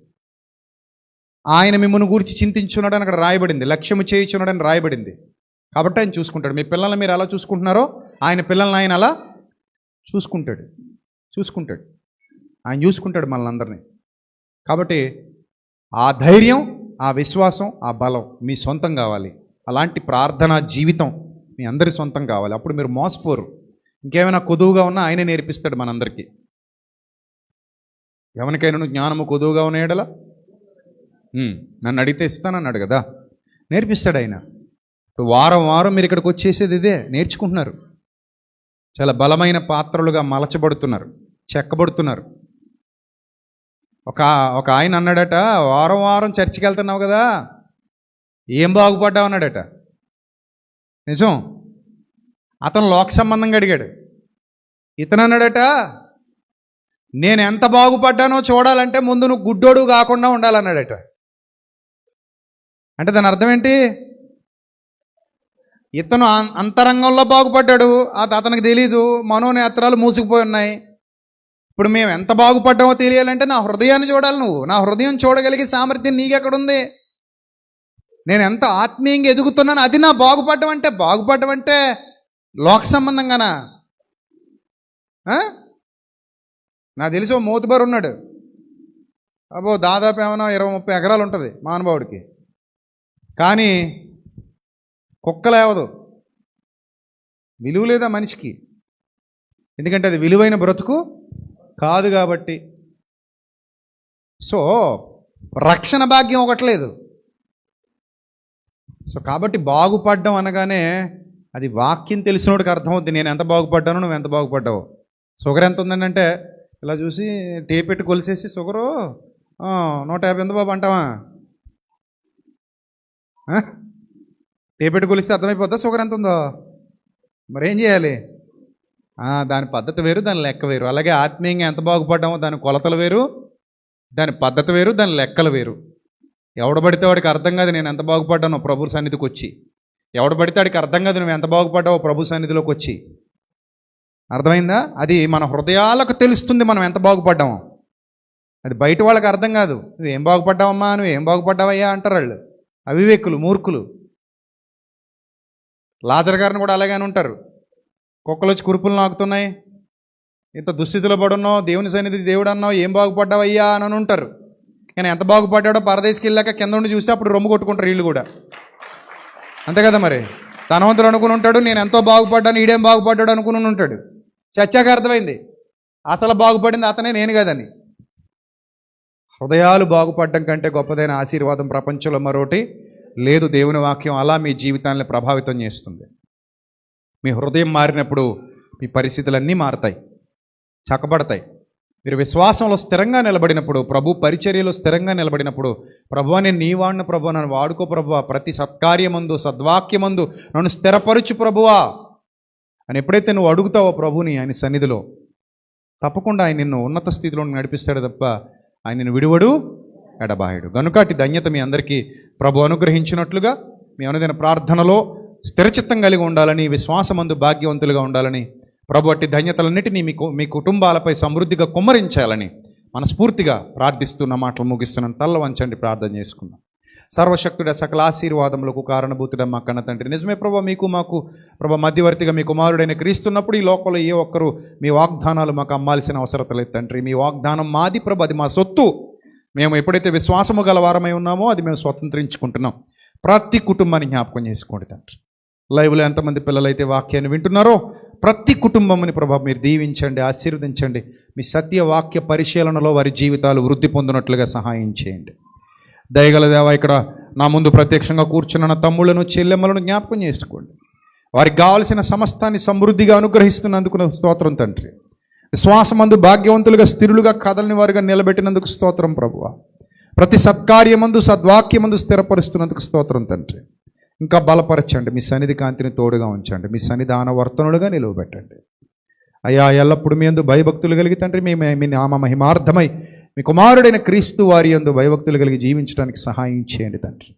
ఆయన మిమ్మల్ని గురించి చింతించున్నాడని అక్కడ రాయబడింది, లక్ష్యము చేయించున్నాడని రాయబడింది. కాబట్టి ఆయన చూసుకుంటాడు. మీ పిల్లల్ని మీరు ఎలా చూసుకుంటున్నారో ఆయన పిల్లల్ని ఆయన అలా చూసుకుంటాడు. ఆయన చూసుకుంటాడు మనల్ని అందరినీ. కాబట్టి ఆ ధైర్యం, ఆ విశ్వాసం, ఆ బలం మీ సొంతం కావాలి. అలాంటి ప్రార్థనా జీవితం మీ అందరి సొంతం కావాలి. అప్పుడు మీరు మోసపోరు. ఇంకేమైనా కొదువుగా ఉన్నా ఆయనే నేర్పిస్తాడు మనందరికీ. ఎవరికైనా జ్ఞానము కొదువుగా ఉన్నాయడలా నన్ను అడిగితే ఇస్తానన్నాడు కదా, నేర్పిస్తాడు ఆయన. వారం వారం మీరు ఇక్కడికి వచ్చేసేది ఇదే నేర్చుకుంటున్నారు. చాలా బలమైన పాత్రలుగా మలచబడుతున్నారు, చెక్కబడుతున్నారు. ఒక ఆయన అన్నాడట, వారం వారం చర్చికి వెళ్తున్నావు కదా, ఏం బాగుపడ్డావు అన్నాడట. నిజం. అతను లోక సంబంధంగా అడిగాడు. ఇతను అన్నాడట, నేను ఎంత బాగుపడ్డానో చూడాలంటే ముందు నువ్వు గుడ్డోడు కాకుండా ఉండాలన్నాడట. అంటే దాని అర్థం ఏంటి? ఇతను అంతరంగంలో బాగుపడ్డాడు, అతనికి తెలీదు, మనోనేత్రాలు మూసుకుపోయి ఉన్నాయి. ఇప్పుడు మేము ఎంత బాగుపడ్డామో తెలియాలంటే నా హృదయాన్ని చూడాలి. నువ్వు నా హృదయం చూడగలిగే సామర్థ్యం నీకెక్కడుంది? నేను ఎంత ఆత్మీయంగా ఎదుగుతున్నాను, అది నా బాగుపడ్డం అంటే లోక సంబంధంగానా? నాకు తెలిసి ఓ మోతుబారు ఉన్నాడు, అబ్బో దాదాపు ఏమైనా 20-30 ఎకరాలు ఉంటుంది మానవాడికి. కానీ కుక్కలేవదు, విలువ లేదా మనిషికి. ఎందుకంటే అది విలువైన బ్రతుకు కాదు కాబట్టి. సో రక్షణ భాగ్యం ఒకట్లేదు. సో కాబట్టి బాగుపడ్డం అనగానే అది వాక్యం తెలిసినోడికి అర్థమవుద్ది. నేను ఎంత బాగుపడ్డానో నువ్వు ఎంత బాగుపడ్డావు. షుగర్ ఎంత ఉందంటే ఇలా చూసి టేప్ పెట్టి కొలిసేసి, షుగరు 150 ఉంది బాబు అంటావా? టేప్ పెట్టి కొలిస్తే అర్థమైపోద్దా షుగర్ ఎంత ఉందో? మరేం చేయాలి? దాని పద్ధతి వేరు, దాని లెక్క వేరు. అలాగే ఆత్మీయంగా ఎంత బాగుపడ్డామో దాని కొలతలు వేరు, దాని పద్ధతి వేరు, దాని లెక్కలు వేరు. ఎవడబడితే వాడికి అర్థం కాదు నేను ఎంత బాగుపడ్డానో ప్రభు సన్నిధికి వచ్చి. ఎవడబడితే వాడికి అర్థం కాదు నువ్వు ఎంత బాగుపడ్డావో ప్రభు సన్నిధిలోకి వచ్చి. అర్థమైందా? అది మన హృదయాలకు తెలుస్తుంది మనం ఎంత బాగుపడ్డామో. అది బయట వాళ్ళకి అర్థం కాదు. నువ్వేం బాగుపడ్డావమ్మా, నువ్వేం బాగుపడ్డావయ్యా అంటారు వాళ్ళు. అవివేకులు, మూర్ఖులు. లాజర్ గారిని కూడా అలాగే ఉంటారు. కుక్కలు వచ్చి కురుపులు నాకుతున్నాయి, ఇంత దుస్థితిలో పడున్నావు, దేవుని సన్నిధి దేవుడు అన్నావు, ఏం బాగుపడ్డావయ్యా అని ఉంటారు. కానీ ఎంత బాగుపడ్డాడో పరదేశికి వెళ్ళాక కింద నుండి చూస్తే అప్పుడు రొమ్ము కొట్టుకుంటారు వీళ్ళు కూడా. అంతే కదా మరి. ధనవంతుడు అనుకుని ఉంటాడు నేను ఎంతో బాగుపడ్డాను, ఈడేం బాగుపడ్డాడు అనుకుని ఉంటాడు. చచ్చాక అర్థమైంది అసలు బాగుపడింది అతనే, నేను కదని. హృదయాలు బాగుపడడం కంటే గొప్పదైన ఆశీర్వాదం ప్రపంచంలో మరోటి లేదు. దేవుని వాక్యం అలా మీ జీవితాన్ని ప్రభావితం చేస్తుంది. మీ హృదయం మారినప్పుడు మీ పరిస్థితులన్నీ మారతాయి, చక్కబడతాయి. మీరు విశ్వాసంలో స్థిరంగా నిలబడినప్పుడు, ప్రభు పరిచర్యలో స్థిరంగా నిలబడినప్పుడు, ప్రభువా నేను నీ వాడిన ప్రభువా, నన్ను వాడుకో ప్రభువా, ప్రతి సత్కార్యమందు సద్వాక్యమందు నన్ను స్థిరపరచు ప్రభువా అని ఎప్పుడైతే నువ్వు అడుగుతావో ప్రభుని ఆయన సన్నిధిలో, తప్పకుండా ఆయన నిన్ను ఉన్నత స్థితిలో నడిపిస్తాడు తప్ప ఆయన నిన్ను విడువడు, ఎడబాయడు. గనుక ధన్యత మీ అందరికీ ప్రభు అనుగ్రహించినట్లుగా మీ అనుదిన ప్రార్థనలో స్థిరచిత్తం కలిగి ఉండాలని, విశ్వాసమందు భాగ్యవంతులుగా ఉండాలని, ప్రభు అట్టి ధన్యతలన్నిటినీ మీ కుటుంబాలపై సమృద్ధిగా కుమ్మరించాలని మనస్ఫూర్తిగా ప్రార్థిస్తున్న మాటలు ముగిస్తున్నాను. తల్ల వంచండి, ప్రార్థన చేసుకుందాం. సర్వశక్తుడ సకల ఆశీర్వాదములకు కారణభూతుడ మా కన్న తండ్రి, నిజమే ప్రభు, మీకు మాకు ప్రభు మధ్యవర్తిగా మీ కుమారుడైన క్రీస్తున్నప్పుడు ఈ లోకంలో ఏ ఒక్కరు మీ వాగ్దానాలు మాకు అమ్మాల్సిన అవసరం లేదు తండ్రి. మీ వాగ్దానం మాది ప్రభు, అది మా సొత్తు. మేము ఎప్పుడైతే విశ్వాసము గల వారమై ఉన్నామో అది మేము స్వతంత్రించుకుంటున్నాం. ప్రతి కుటుంబాన్ని జ్ఞాపకం చేసుకోండి తండ్రి. లైవ్లో ఎంతమంది పిల్లలైతే వాక్యాన్ని వింటున్నారో ప్రతి కుటుంబముని ప్రభు మీరు దీవించండి, ఆశీర్వదించండి. మీ సత్య వాక్య పరిశీలనలో వారి జీవితాలు వృద్ధి పొందినట్లుగా సహాయం చేయండి. దయగల దేవా, ఇక్కడ నా ముందు ప్రత్యక్షంగా కూర్చున్న నా తమ్ముళ్ళను చెల్లెమ్మలను జ్ఞాపకం చేసుకోండి. వారికి కావలసిన సమస్తాన్ని సమృద్ధిగా అనుగ్రహిస్తున్నందుకు స్తోత్రం తండ్రి. విశ్వాసమందు భాగ్యవంతులుగా స్థిరులుగా కదలని వారిగా నిలబెట్టినందుకు స్తోత్రం ప్రభువా. ప్రతి సత్కార్యమందు సద్వాక్యమందు స్థిరపరుస్తున్నందుకు స్తోత్రం తండ్రి. ఇంకా బలపరచండి, మీ సన్నిధి కాంతిని తోడుగా ఉంచండి, మీ సన్నిధాన వర్తనులుగా నిలువబెట్టండి. అయ్యా, ఎల్లప్పుడు మీ యందు భయభక్తులు కలిగి తండ్రి, మీ నామ మహిమార్థమై మీ కుమారుడైన క్రీస్తు వారి యందు భయభక్తులు కలిగి జీవించడానికి సహాయం చేయండి తండ్రి.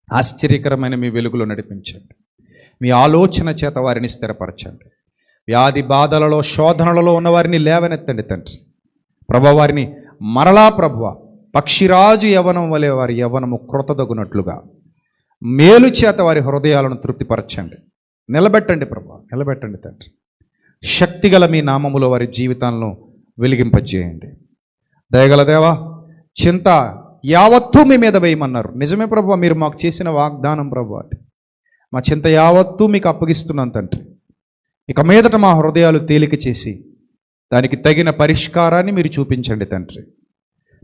ఆశ్చర్యకరమైన మీ వెలుగులో నడిపించండి, మీ ఆలోచన చేత వారిని స్థిరపరచండి. వ్యాధి బాధలలో శోధనలలో ఉన్న వారిని లేవనెత్తండి తండ్రి. ప్రభు వారిని మరలా ప్రభువ పక్షిరాజు యవనం వలె వారి యవనము కృతదగునట్లుగా మేలు చేత వారి హృదయాలను తృప్తిపరచండి. నిలబెట్టండి ప్రభు, నిలబెట్టండి తండ్రి. శక్తిగల మీ నామములో వారి జీవితాలను వెలిగింపజేయండి. దయగల దేవా, చింత యావత్తూ మీ మీద వేయమన్నారు. నిజమే ప్రభు, మీరు మాకు చేసిన వాగ్దానం ప్రభు. అది మా చింత యావత్తూ మీకు అప్పగిస్తున్నాను తండ్రి. ఇక మీదట మా హృదయాలు తేలిక చేసి దానికి తగిన పరిష్కారాన్ని మీరు చూపించండి తండ్రి.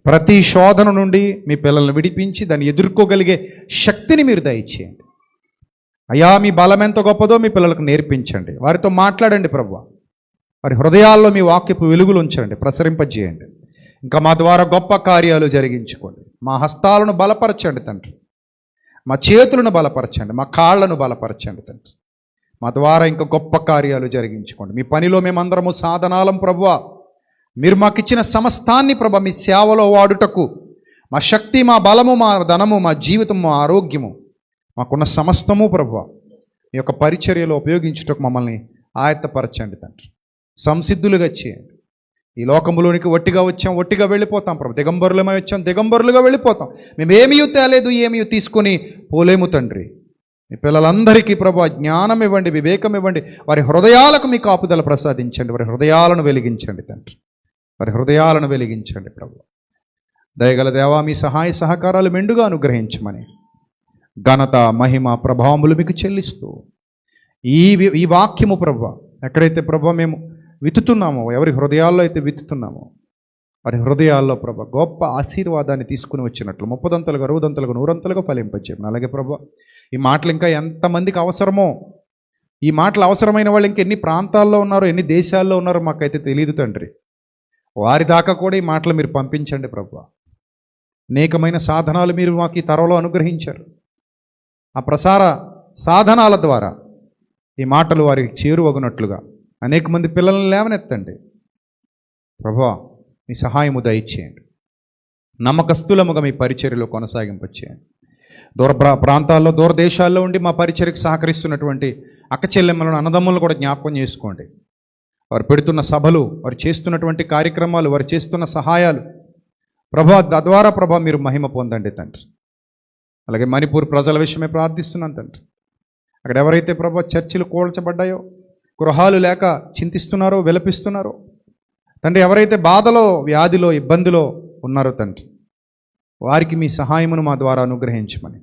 ప్రతి శోధన నుండి మీ పిల్లల్ని విడిపించి దాన్ని ఎదుర్కోగలిగే శక్తిని మీరు దయచేయండి. అయ్యా, మీ బలం ఎంత గొప్పదో మీ పిల్లలకు నేర్పించండి. వారితో మాట్లాడండి ప్రభు. వారి హృదయాల్లో మీ వాక్యపు వెలుగులు ఉంచండి, ప్రసరింపజేయండి. ఇంకా మా ద్వారా గొప్ప కార్యాలు జరిగించుకోండి. మా హస్తాలను బలపరచండి తండ్రి, మా చేతులను బలపరచండి, మా కాళ్లను బలపరచండి తండ్రి. మా ద్వారా ఇంకా గొప్ప కార్యాలు జరిగించుకోండి. మీ పనిలో మేమందరము సాధనాలం ప్రభువా. మీరు మాకు ఇచ్చిన సమస్తాన్ని ప్రభ మీ సేవలో వాడుటకు మా శక్తి, మా బలము, మా ధనము, మా జీవితం, మా ఆరోగ్యము, మాకున్న సమస్తము ప్రభువా మీ యొక్క పరిచర్యలో ఉపయోగించుటకు మమ్మల్ని ఆయత్తపరచండి తండ్రి. సంసిద్ధులుగా చేయండి. ఈ లోకంలోనికి ఒట్టిగా వచ్చాం, ఒట్టిగా వెళ్ళిపోతాం ప్రభు. దిగంబరులమై వచ్చాం, దిగంబరులుగా వెళ్ళిపోతాం. మేము ఏమీ తేలేదు, ఏమీ తీసుకొని పోలేము తండ్రి. మీ పిల్లలందరికీ ప్రభు జ్ఞానం ఇవ్వండి, వివేకం ఇవ్వండి. వారి హృదయాలకు మీ కాపుదల ప్రసాదించండి. వారి హృదయాలను వెలిగించండి తండ్రి, వారి హృదయాలను వెలిగించండి ప్రభు. దయగల దేవా, మీ సహాయ సహకారాలు మెండుగా అనుగ్రహించమని ఘనత, మహిమ, ప్రభావములు మీకు చెల్లిస్తూ ఈ వాక్యము ప్రభు ఎక్కడైతే ప్రభు మేము విత్తుతున్నామో, ఎవరి హృదయాల్లో అయితే విత్తుతున్నామో వారి హృదయాల్లో ప్రభు గొప్ప ఆశీర్వాదాన్ని తీసుకుని వచ్చినట్లు 30దంతలుగా, 60దంతలుగా, 100ంతలుగా ఫలింపచేయమని. అలాగే ప్రభు ఈ మాటలు ఇంకా ఎంతమందికి అవసరమో, ఈ మాటలు అవసరమైన వాళ్ళు ఇంకా ఎన్ని ప్రాంతాల్లో ఉన్నారో, ఎన్ని దేశాల్లో ఉన్నారో మాకైతే తెలియదు తండ్రి. వారి దాకా కూడా ఈ మాటలు మీరు పంపించండి ప్రభు. అనేకమైన సాధనాలు మీరు మాకు ఈ తరంలో అనుగ్రహించారు. ఆ ప్రసార సాధనాల ద్వారా ఈ మాటలు వారికి చేరువగునట్లుగా అనేక మంది పిల్లలను లేవనెత్తండి ప్రభువా. మీ సహాయము దయచేయండి. నమ్మకస్తులముగా మీ పరిచర్యలో కొనసాగింపచేయండి. దూర ప్రాంతాల్లో, దూరదేశాల్లో ఉండి మా పరిచర్యకు సహకరిస్తున్నటువంటి అక్క చెల్లెమ్మలను, అన్నదమ్ములను కూడా జ్ఞాపకం చేసుకోండి. వారు పెడుతున్న సభలు, వారు చేస్తున్నటువంటి కార్యక్రమాలు, వారు చేస్తున్న సహాయాలు ప్రభా తద్వారా ప్రభా మీరు మహిమ పొందండి తండ్రి. అలాగే మణిపూర్ ప్రజల విషయమే ప్రార్థిస్తున్నాను తండ్రి. అక్కడ ఎవరైతే ప్రభా చర్చిలు కూల్చబడ్డాయో, గృహాలు లేక చింతిస్తున్నారో, విలపిస్తున్నారో తండ్రి, ఎవరైతే బాధలో, వ్యాధిలో, ఇబ్బందిలో ఉన్నారో తండ్రి, వారికి మీ సహాయమును మా ద్వారా అనుగ్రహించమని.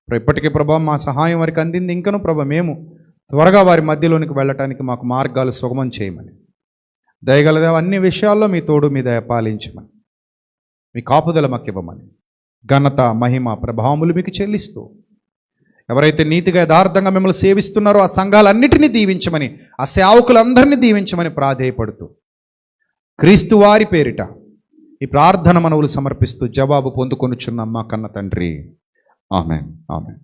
ఇప్పటికీ ప్రభా మా సహాయం వారికి అందింది. ఇంకను ప్రభా మేము త్వరగా వారి మధ్యలోనికి వెళ్ళటానికి మాకు మార్గాలు సుగమం చేయమని. దయగలదే అన్ని విషయాల్లో మీ తోడు, మీ దయ పాలించమని, మీ కాపుదల మాకు ఇవ్వమని ఘనత, మహిమ, ప్రభావములు మీకు చెల్లిస్తూ ఎవరైతే నీతిగా యథార్థంగా మిమ్మల్ని సేవిస్తున్నారో ఆ సంఘాలన్నిటినీ దీవించమని, ఆ సేవకులందరినీ దీవించమని ప్రాధేయపడుతూ క్రీస్తు వారి పేరిట ఈ ప్రార్థన మనవులు సమర్పిస్తూ జవాబు పొందుకొనుచున్నాం మా కన్న తండ్రి. Amen, amen.